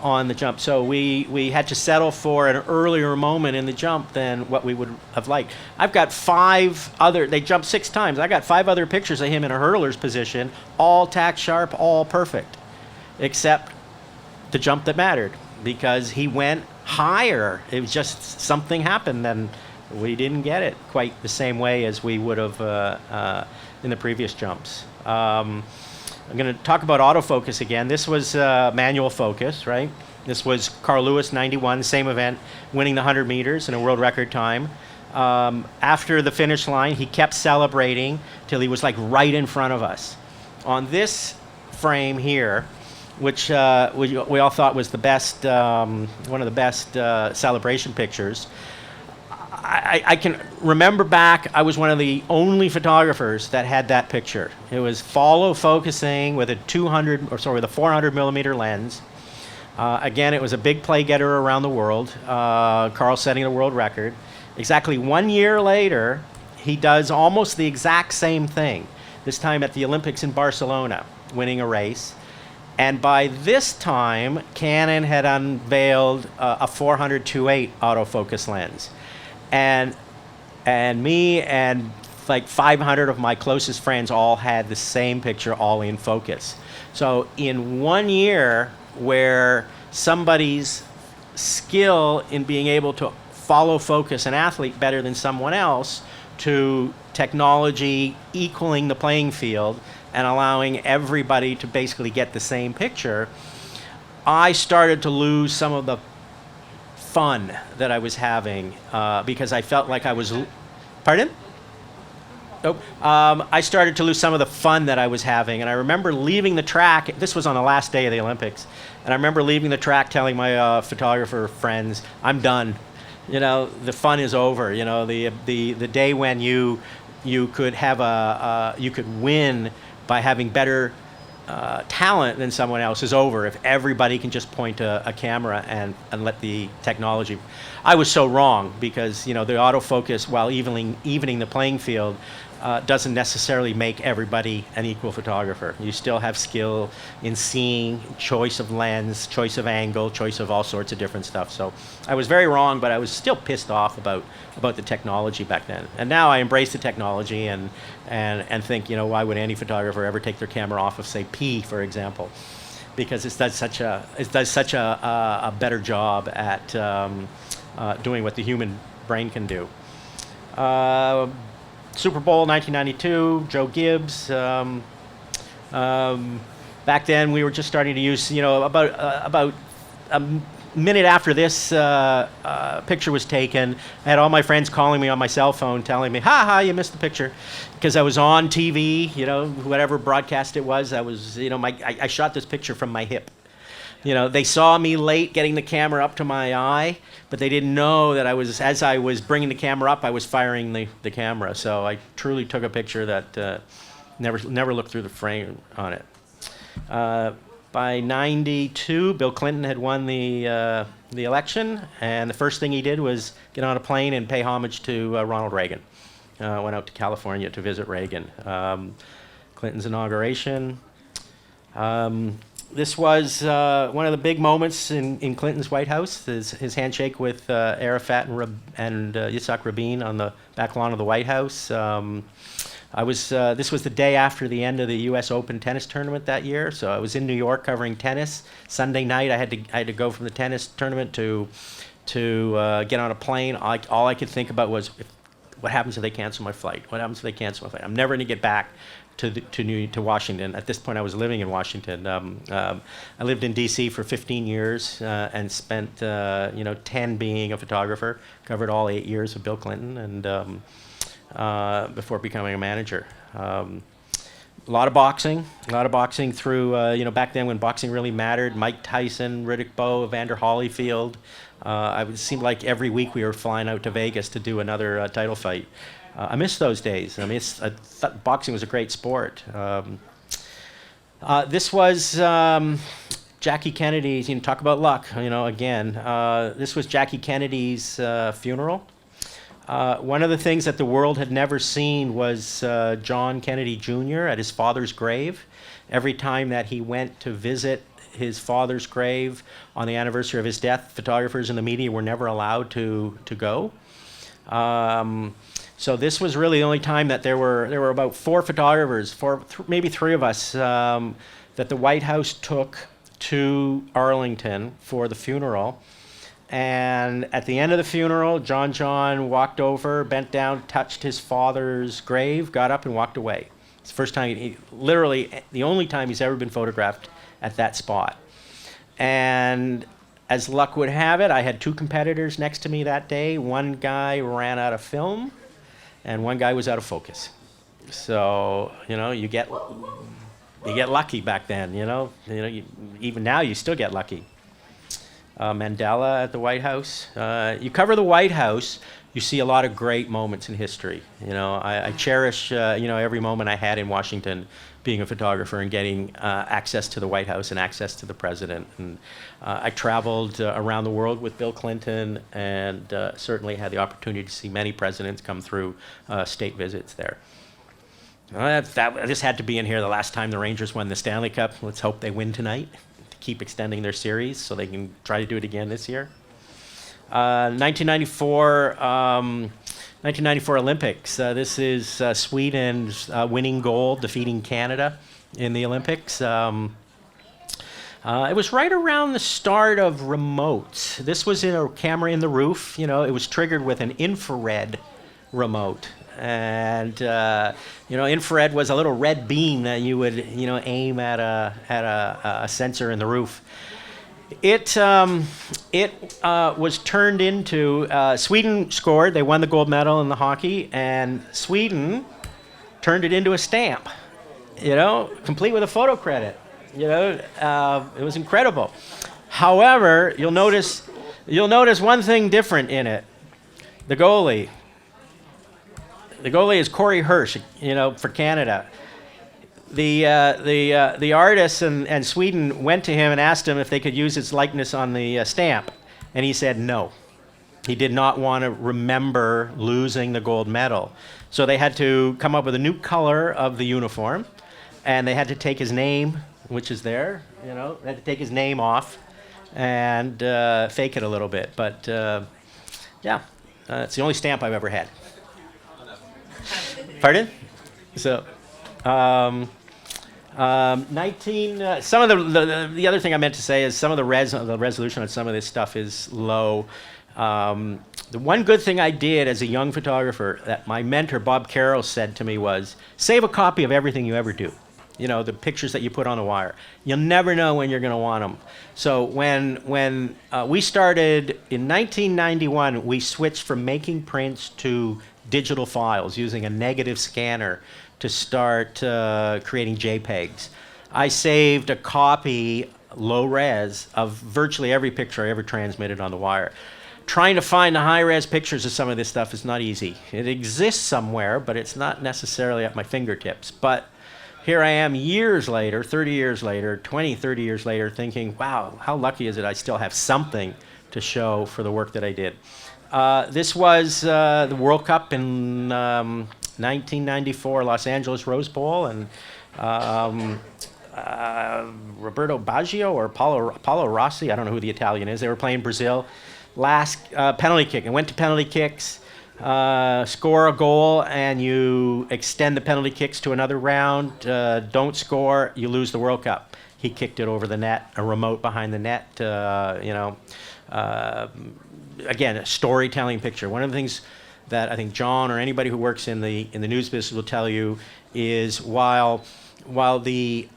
on the jump. So we had to settle for an earlier moment in the jump than what we would have liked. I've got they jumped 6 times. I got 5 other pictures of him in a hurdler's position, all tack sharp, all perfect, except the jump that mattered because he went higher. It was just something happened and we didn't get it quite the same way as we would have in the previous jumps. I'm going to talk about autofocus again. This was manual focus, right? This was Carl Lewis, 91, same event, winning the 100 meters in a world record time. After the finish line, he kept celebrating till he was like right in front of us. On this frame here, which we all thought was the best, one of the best celebration pictures, I can remember back, I was one of the only photographers that had that picture. It was follow focusing with a 400 millimeter lens. Again, it was a big play getter around the world. Carl setting the world record. Exactly 1 year later, he does almost the exact same thing. this time at the Olympics in Barcelona, winning a race. And by this time, Canon had unveiled a 400-2.8 autofocus lens. And me and like 500 of my closest friends all had the same picture, all in focus. So in 1 year, where somebody's skill in being able to follow focus an athlete better than someone else, to technology equaling the playing field and allowing everybody to basically get the same picture, I started to lose some of the fun that I was having because I felt like I was... Pardon? Nope. I started to lose some of the fun that I was having, and I remember leaving the track. This was on the last day of the Olympics, and I remember leaving the track telling my photographer friends, "I'm done. You know, the fun is over. You know, the day when you could have you could win by having better talent than someone else is over if everybody can just point a camera and let the technology." I was so wrong, because the autofocus, while evening the playing field, doesn't necessarily make everybody an equal photographer. You still have skill in seeing, choice of lens, choice of angle, choice of all sorts of different stuff. So I was very wrong, but I was still pissed off about the technology back then. And now I embrace the technology and think, why would any photographer ever take their camera off of, say, P, for example? Because it does such a better job at doing what the human brain can do. Super Bowl 1992, Joe Gibbs. Back then, we were just starting to use, about a minute after this picture was taken, I had all my friends calling me on my cell phone telling me, "Ha, you missed the picture," because I was on TV, whatever broadcast it was. I shot this picture from my hip. They saw me late getting the camera up to my eye, but they didn't know that as I was bringing the camera up, I was firing the camera. So I truly took a picture that never looked through the frame on it. By 92, Bill Clinton had won the election, and the first thing he did was get on a plane and pay homage to Ronald Reagan. Went out to California to visit Reagan. Clinton's inauguration. This was one of the big moments in Clinton's White House, his handshake with Arafat and Yitzhak Rabin on the back lawn of the White House. This was the day after the end of the U.S. Open tennis tournament that year, so I was in New York covering tennis. Sunday night, I had to go from the tennis tournament to get on a plane. All I could think about was, what happens if they cancel my flight? What happens if they cancel my flight? I'm never going to get back to Washington. At this point, I was living in Washington. I lived in D.C. for 15 years and spent 10 being a photographer. Covered all 8 years of Bill Clinton, and before becoming a manager. A lot of boxing through back then when boxing really mattered. Mike Tyson, Riddick Bowe, Evander Holyfield. It seemed like every week we were flying out to Vegas to do another title fight. I miss those days. I thought boxing was a great sport. This was Jackie Kennedy's. Talk about luck. Again, this was Jackie Kennedy's funeral. One of the things that the world had never seen was John Kennedy Jr. at his father's grave. Every time that he went to visit his father's grave on the anniversary of his death, photographers and the media were never allowed to go. So this was really the only time that there were about 4 photographers, maybe 3 of us, that the White House took to Arlington for the funeral. And at the end of the funeral, John walked over, bent down, touched his father's grave, got up and walked away. It's the first time, literally the only time he's ever been photographed at that spot. And as luck would have it, I had 2 competitors next to me that day. One guy ran out of film, and one guy was out of focus. So, you get lucky back then, even now you still get lucky. Mandela at the White House. You cover the White House, you see a lot of great moments in history. I cherish, every moment I had in Washington being a photographer and getting access to the White House and access to the president. And I traveled around the world with Bill Clinton and certainly had the opportunity to see many presidents come through state visits there. This had to be in here the last time the Rangers won the Stanley Cup. Let's hope they win tonight to keep extending their series so they can try to do it again this year. 1994 Olympics. This is Sweden's winning gold, defeating Canada in the Olympics. It was right around the start of remotes. This was in a camera in the roof. It was triggered with an infrared remote. And infrared was a little red beam that you would aim at a sensor in the roof. It was turned into Sweden scored. They won the gold medal in the hockey, and Sweden turned it into a stamp. Complete with a photo credit. It was incredible. However, you'll notice one thing different in it. The goalie. The goalie is Corey Hirsch, for Canada. The artists and Sweden went to him and asked him if they could use his likeness on the stamp, and he said no. He did not want to remember losing the gold medal. So they had to come up with a new color of the uniform, and they had to take his name, which is there, they had to take his name off and fake it a little bit. But it's the only stamp I've ever had. Pardon? So, some of the other thing I meant to say is some of the resolution on some of this stuff is low. The one good thing I did as a young photographer that my mentor Bob Carroll said to me was, save a copy of everything you ever do. The pictures that you put on the wire. You'll never know when you're going to want them. So when we started in 1991, we switched from making prints to digital files using a negative scanner to start creating JPEGs. I saved a copy, low res, of virtually every picture I ever transmitted on the wire. Trying to find the high-res pictures of some of this stuff is not easy. It exists somewhere, but it's not necessarily at my fingertips. But here I am years later, 30 years later, 20, 30 years later, thinking, wow, how lucky is it I still have something to show for the work that I did. This was the World Cup in 1994, Los Angeles Rose Bowl, and Roberto Baggio or Paolo Rossi, I don't know who the Italian is, they were playing Brazil. Last penalty kick, and went to penalty kicks, score a goal, and you extend the penalty kicks to another round. Don't score, you lose the World Cup. He kicked it over the net, a remote behind the net, again, a storytelling picture. One of the things that I think John or anybody who works in the news business will tell you is while the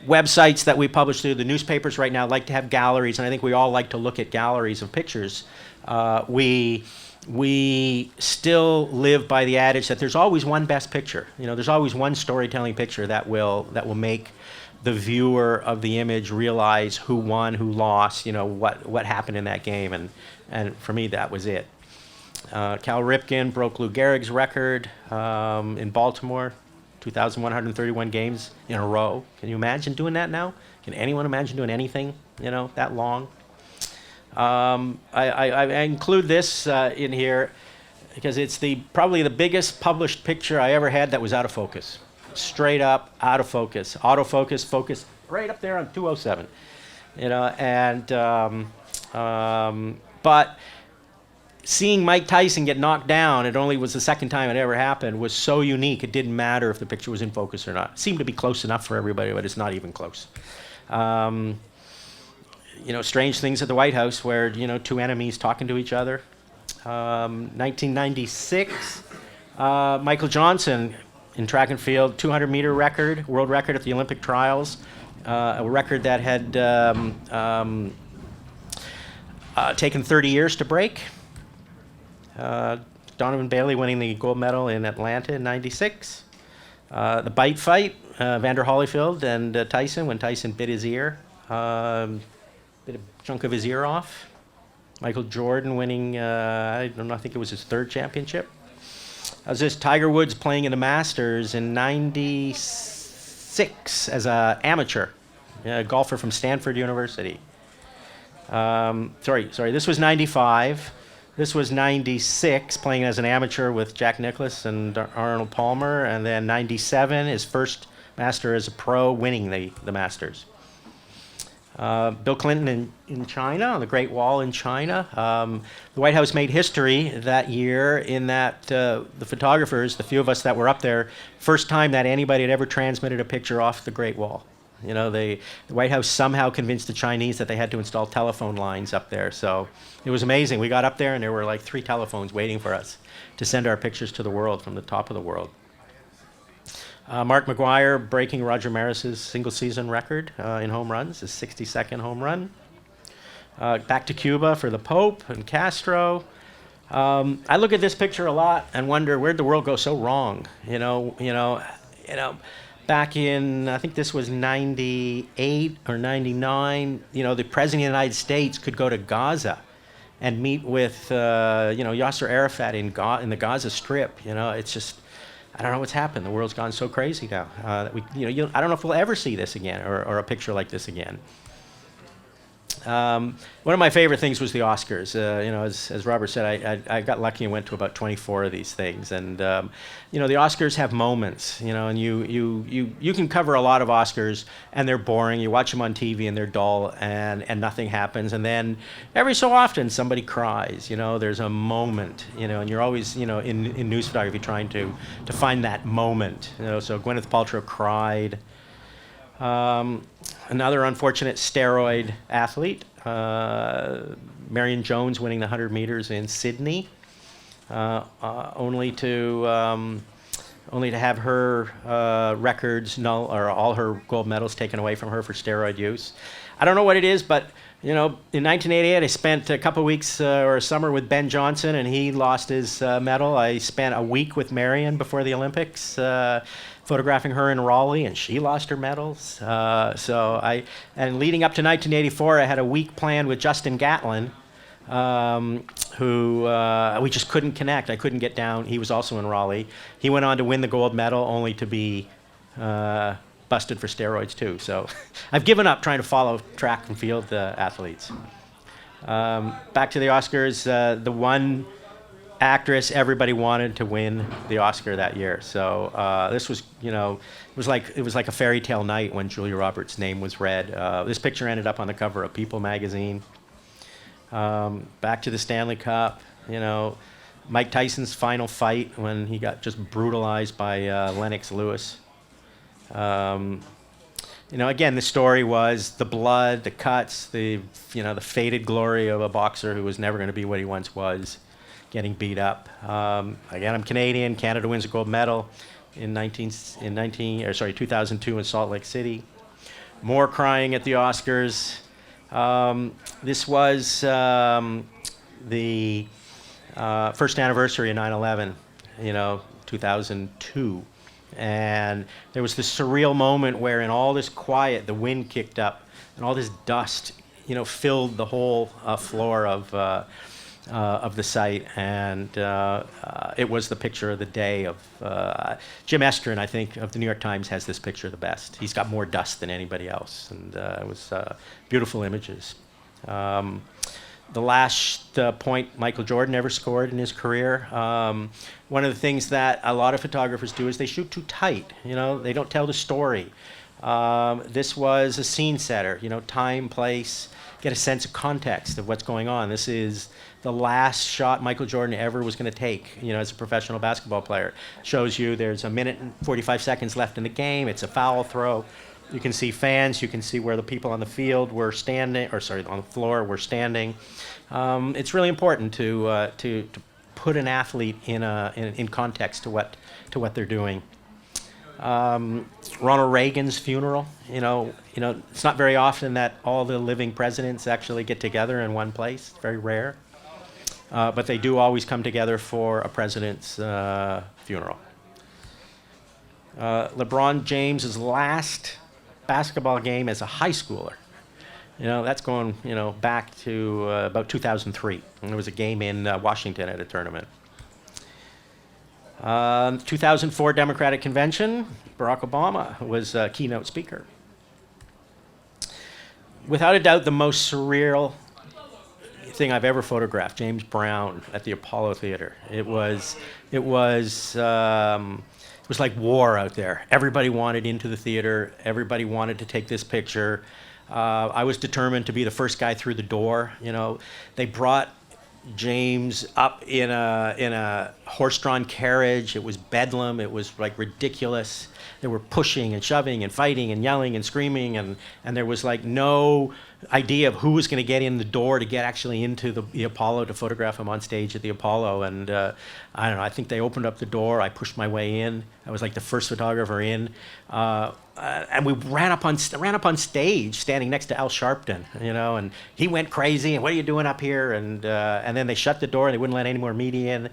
websites that we publish through the newspapers right now like to have galleries, and I think we all like to look at galleries of pictures, we still live by the adage that there's always one best picture. There's always one storytelling picture that will make the viewer of the image realize who won, who lost, what happened in that game, and for me that was it. Cal Ripken broke Lou Gehrig's record in Baltimore, 2,131 games in a row. Can you imagine doing that now? Can anyone imagine doing anything, that long? I include this in here because it's probably the biggest published picture I ever had that was out of focus. Straight up out of focus. Autofocus, focus right up there on 207. But seeing Mike Tyson get knocked down, it only was the second time it ever happened, was so unique. It didn't matter if the picture was in focus or not. It seemed to be close enough for everybody, but it's not even close. Strange things at the White House where, two enemies talking to each other. 1996, Michael Johnson in track and field, 200-meter record, world record at the Olympic trials, a record that had taken 30 years to break. Donovan Bailey winning the gold medal in Atlanta in 96. The bite fight, Vander Holyfield and Tyson, when Tyson bit his ear, bit a chunk of his ear off. Michael Jordan winning, I think it was his third championship. Was this Tiger Woods playing in the Masters in 96 as an amateur, a golfer from Stanford University. This was 95. This was 96, playing as an amateur with Jack Nicklaus and Arnold Palmer. And then 97, his first Master as a pro, winning the Masters. Bill Clinton in China, on the Great Wall in China. The White House made history that year in that the photographers, the few of us that were up there, first time that anybody had ever transmitted a picture off the Great Wall. You know, the White House somehow convinced the Chinese that they had to install telephone lines up there. So it was amazing. We got up there and there were like 3 telephones waiting for us to send our pictures to the world from the top of the world. Mark McGwire breaking Roger Maris's single-season record in home runs, his 62nd home run. Back to Cuba for the Pope and Castro. I look at this picture a lot and wonder, where'd the world go so wrong? You know. Back in, I think this was 98 or 99, you know, the President of the United States could go to Gaza and meet with, Yasser Arafat in the Gaza Strip. You know, it's just, I don't know what's happened. The world's gone so crazy now. I don't know if we'll ever see this again or a picture like this again. One of my favorite things was the Oscars. As Robert said, I got lucky and went to about 24 of these things. And the Oscars have moments. And you can cover a lot of Oscars and they're boring. You watch them on TV and they're dull and nothing happens. And then every so often somebody cries. There's a moment. And you're always in news photography trying to find that moment. So Gwyneth Paltrow cried. Another unfortunate steroid athlete, Marion Jones winning the 100 meters in Sydney, only to have her records or all her gold medals taken away from her for steroid use. I don't know what it is, but in 1988 I spent a couple weeks or a summer with Ben Johnson, and he lost his medal. I spent a week with Marion before the Olympics, photographing her in Raleigh, and she lost her medals. And leading up to 1984, I had a week planned with Justin Gatlin, who we just couldn't connect. I couldn't get down. He was also in Raleigh. He went on to win the gold medal, only to be busted for steroids too. So I've given up trying to follow track and field athletes. Back to the Oscars, the one actress everybody wanted to win the Oscar that year. So this was, it was like a fairy tale night when Julia Roberts' name was read. This picture ended up on the cover of People magazine. Back to the Stanley Cup, Mike Tyson's final fight when he got just brutalized by Lennox Lewis. Again, the story was the blood, the cuts, the faded glory of a boxer who was never going to be what he once was, getting beat up. Again, I'm Canadian. Canada wins a gold medal in 2002 in Salt Lake City. More crying at the Oscars. This was the first anniversary of 9/11, 2002. And there was this surreal moment where in all this quiet, the wind kicked up and all this dust, filled the whole floor of the site. And it was the picture of the day of Jim Estrin, I think, of the New York Times, has this picture the best. He's got more dust than anybody else. And it was beautiful images. The last point Michael Jordan ever scored in his career. One of the things that a lot of photographers do is they shoot too tight. They don't tell the story. This was a scene setter. Time, place, get a sense of context of what's going on. This is the last shot Michael Jordan ever was going to take, as a professional basketball player. Shows you there's a minute and 45 seconds left in the game. It's a foul throw. You can see fans. You can see where the people on the field were standing, on the floor were standing. It's really important to put an athlete in context to what they're doing. Ronald Reagan's funeral. It's not very often that all the living presidents actually get together in one place. It's very rare, but they do always come together for a president's funeral. LeBron James's last basketball game as a high schooler. That's going, back to about 2003. And there was a game in Washington at a tournament. 2004 Democratic Convention, Barack Obama was a keynote speaker. Without a doubt, the most surreal thing I've ever photographed. James Brown at the Apollo Theater. It was like war out there. Everybody wanted into the theater. Everybody wanted to take this picture. I was determined to be the first guy through the door. You know, they brought James up in a horse-drawn carriage. It was bedlam. It was like ridiculous. They were pushing and shoving and fighting and yelling and screaming, and there was like no idea of who was going to get in the door to get actually into the Apollo to photograph him on stage at the Apollo. And I don't know, I think they opened up the door. I pushed my way in. I was like the first photographer in. And we ran up on stage, standing next to Al Sharpton, you know, and he went crazy. And what are you doing up here? And then they shut the door and they wouldn't let any more media in.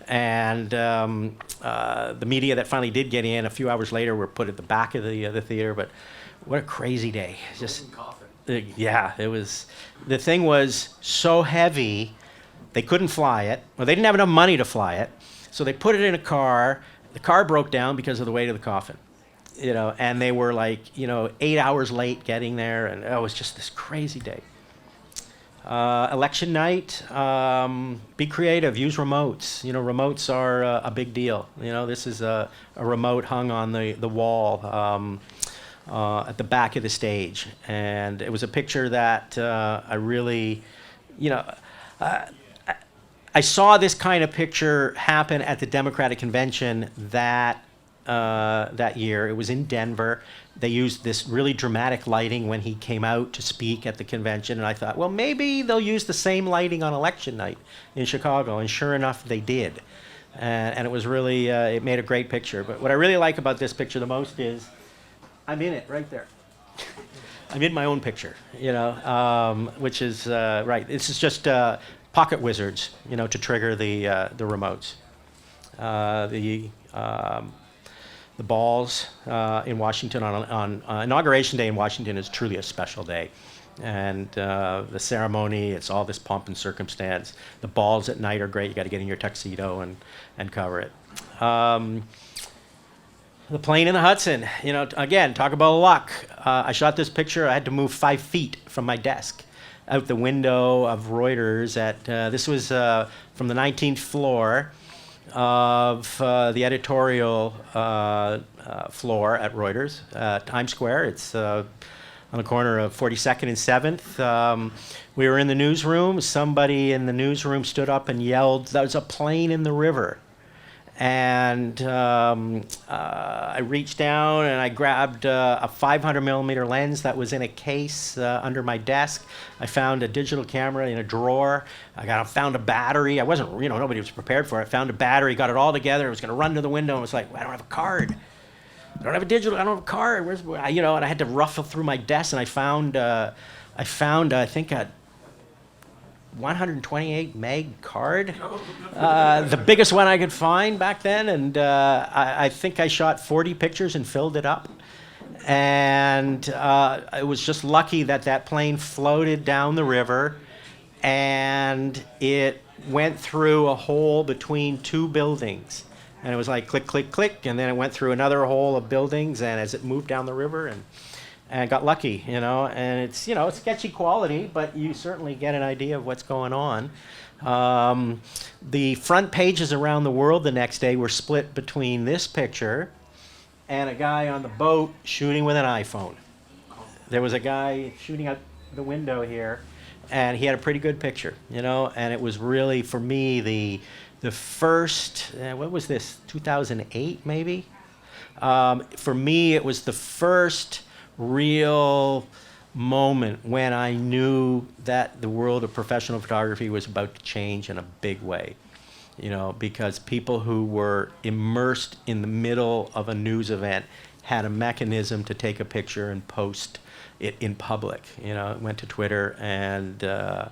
And the media that finally did get in, a few hours later, were put at the back of the theater. But what a crazy day! Just yeah, it was. The thing was so heavy, they couldn't fly it. Well, they didn't have enough money to fly it, so they put it in a car. The car broke down because of the weight of the coffin. You know, and they were like, 8 hours late getting there, and it was just this crazy day. Election night, be creative, use remotes. You know, remotes are a big deal. You know, this is a remote hung on the wall at the back of the stage, and it was a picture that I really, I saw this kind of picture happen at the Democratic Convention that year. It was in Denver. They used this really dramatic lighting when he came out to speak at the convention, and I thought, well, maybe they'll use the same lighting on election night in Chicago, and sure enough, they did. And it was really, it made a great picture. But what I really like about this picture the most is I'm in it right there. I'm in my own picture, which is, right. This is just pocket wizards, to trigger the remotes. The balls in Washington on Inauguration Day in Washington is truly a special day. And the ceremony, it's all this pomp and circumstance. The balls at night are great. You got to get in your tuxedo and cover it. The plane in the Hudson, again, talk about luck. I shot this picture. I had to move 5 feet from my desk out the window of Reuters. This was from the 19th floor of the editorial floor at Reuters, Times Square. It's on the corner of 42nd and 7th. We were in the newsroom. Somebody in the newsroom stood up and yelled, "There's a plane in the river." And I reached down and I grabbed a 500 millimeter lens that was in a case under my desk. I found a digital camera in a drawer. I found a battery. I wasn't, nobody was prepared for it. Found a battery, got it all together. I was going to run to the window and was like, I don't have a card. I don't have a digital. I don't have a card. And I had to ruffle through my desk, and I found I think a 128 meg card, the biggest one I could find back then, and I think I shot 40 pictures and filled it up. And I was just lucky that plane floated down the river, and it went through a hole between 2 buildings. And it was like click, click, click, and then it went through another hole of buildings, and as it moved down the river, and got lucky, and it's, it's sketchy quality, but you certainly get an idea of what's going on. The front pages around the world the next day were split between this picture and a guy on the boat shooting with an iPhone. There was a guy shooting out the window here, and he had a pretty good picture, and it was really, for me, the first, what was this, 2008 maybe? For me, it was the first real moment when I knew that the world of professional photography was about to change in a big way, because people who were immersed in the middle of a news event had a mechanism to take a picture and post it in public. It went to Twitter, and I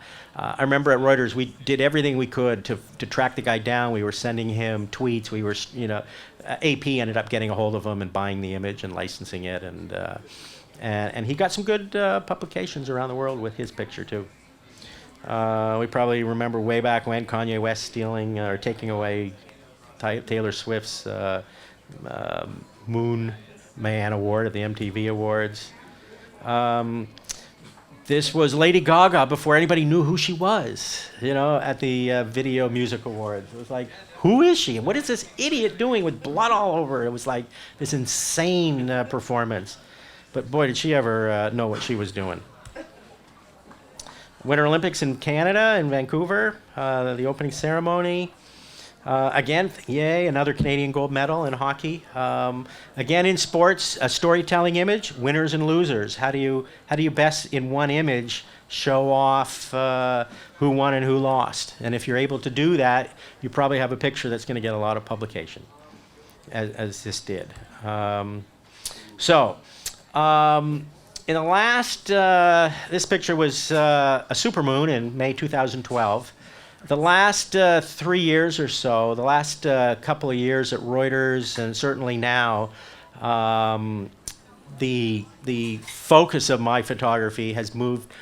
remember at Reuters we did everything we could to track the guy down. We were sending him tweets. We were, AP ended up getting a hold of him and buying the image and licensing it, and he got some good publications around the world with his picture too. We probably remember way back when Kanye West stealing or taking away Taylor Swift's Moon Man Award at the MTV Awards. This was Lady Gaga before anybody knew who she was, at the Video Music Awards. It was like, who is she? And what is this idiot doing with blood all over her? It was like this insane performance. But boy, did she ever know what she was doing. Winter Olympics in Canada, in Vancouver, the opening ceremony. Again, yay, another Canadian gold medal in hockey. Again, in sports, a storytelling image, winners and losers. How do you best in one image show off who won and who lost? And if you're able to do that, you probably have a picture that's going to get a lot of publication, as this did. In the last, this picture was a supermoon in May 2012. The last 3 years or so, the last couple of years at Reuters, and certainly now, the focus of my photography has moved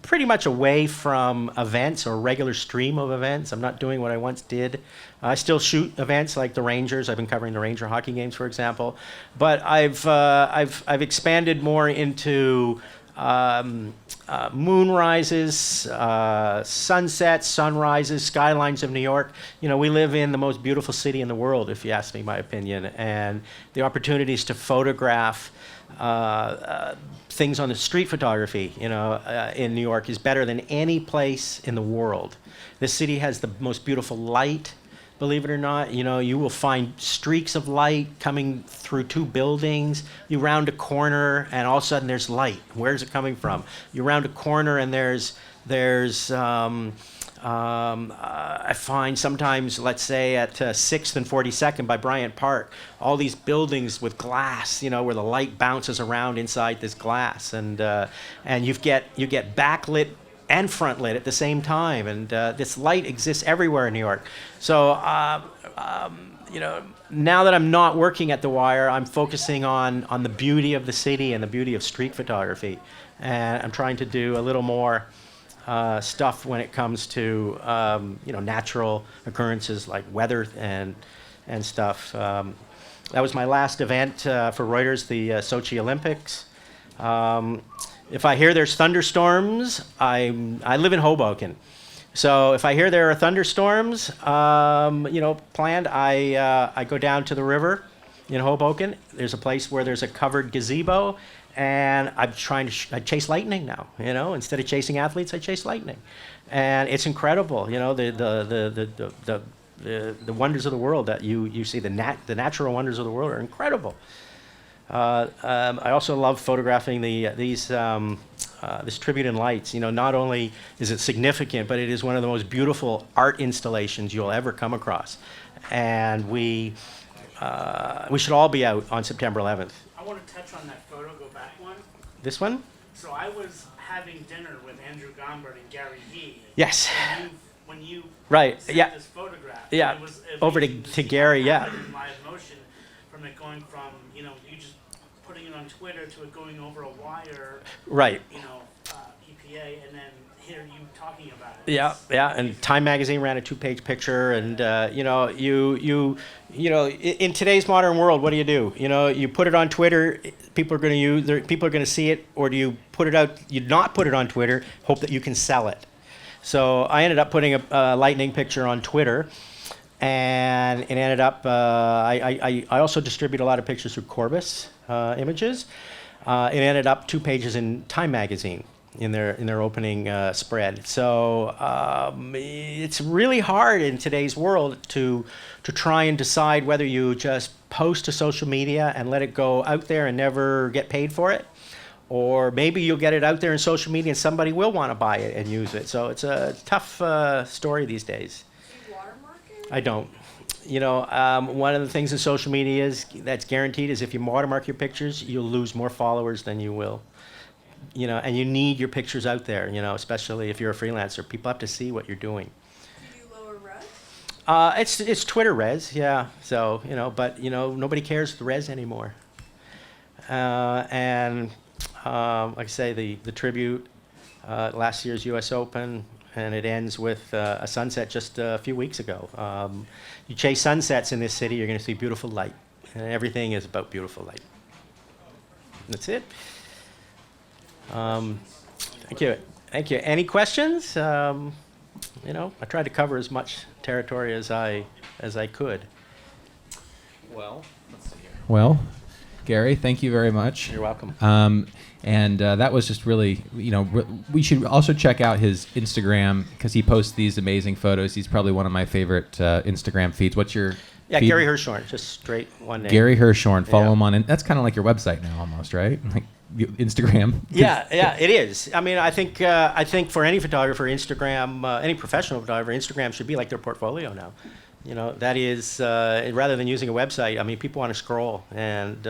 pretty much away from events or regular stream of events. I'm not doing what I once did. I still shoot events like the Rangers. I've been covering the Ranger hockey games, for example. But I've expanded more into moonrises, sunsets, sunrises, skylines of New York. We live in the most beautiful city in the world, if you ask me my opinion, and the opportunities to photograph things on the street photography, in New York is better than any place in the world. This city has the most beautiful light. Believe it or not, you will find streaks of light coming through two buildings. You round a corner, and all of a sudden there's light. Where's it coming from? You round a corner, and there's I find sometimes, let's say at 6th and 42nd by Bryant Park, all these buildings with glass, where the light bounces around inside this glass, and you get backlit and front lit at the same time, and this light exists everywhere in New York. So, now that I'm not working at The Wire, I'm focusing on the beauty of the city and the beauty of street photography, and I'm trying to do a little more stuff when it comes to natural occurrences like weather and stuff. That was my last event for Reuters, the Sochi Olympics. If I hear there's thunderstorms, I live in Hoboken. So if I hear there are thunderstorms, planned, I go down to the river in Hoboken. There's a place where there's a covered gazebo, and I'm trying to I chase lightning now. Instead of chasing athletes, I chase lightning, and it's incredible. The wonders of the world that you see, the natural wonders of the world are incredible. I also love photographing this tribute in lights. Not only is it significant, but it is one of the most beautiful art installations you'll ever come across. And we should all be out on September 11th. I want to touch on that photo, go back one. This one? So I was having dinner with Andrew Gombert and Gary Yee. Yes. When you right. sent Yeah. this photograph. Yeah. It was over to Gary. Yeah. My emotion from it going from you just putting it on Twitter to it going over a wire. Right. EPA, and then hear you talking about it. Yeah, and Time Magazine ran a 2-page picture, and in today's modern world, what do? You put it on Twitter, people are going to see it, or do you put it out? You not put it on Twitter, hope that you can sell it. So I ended up putting a lightning picture on Twitter, and it ended up. I also distribute a lot of pictures through Corbis Images. It ended up 2 pages in Time Magazine in their opening spread. So it's really hard in today's world to try and decide whether you just post to social media and let it go out there and never get paid for it, or maybe you'll get it out there in social media and somebody will want to buy it and use it. So it's a tough story these days. Do you watermark it? I don't. One of the things in social media that's guaranteed is if you watermark your pictures, you'll lose more followers than you will. And you need your pictures out there, especially if you're a freelancer. People have to see what you're doing. Do you lower res? It's Twitter res, yeah. So, but, nobody cares the res anymore. And like I say, the tribute, last year's U.S. Open, and it ends with a sunset just a few weeks ago. You chase sunsets in this city, you're going to see beautiful light. And everything is about beautiful light. That's it. Thank you. Thank you. Any questions? I tried to cover as much territory as I could. Well, let's see here. Well, Gary, thank you very much. You're welcome. And that was just really, we should also check out his Instagram because he posts these amazing photos. He's probably one of my favorite Instagram feeds. What's your feed? Gary Hershorn, just straight one name. Gary Hershorn. Follow him on, and that's kind of like your website now, almost, right? Like Instagram. Yeah, it is. I mean, I think for any photographer, Instagram, any professional photographer, Instagram should be like their portfolio now. That is, rather than using a website, I mean, people want to scroll, and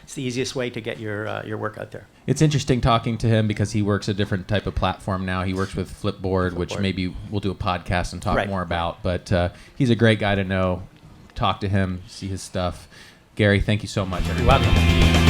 it's the easiest way to get your work out there. It's interesting talking to him because he works a different type of platform now. He works with Flipboard, which maybe we'll do a podcast and talk more about. But he's a great guy to know. Talk to him, see his stuff. Gary, thank you so much. You're welcome.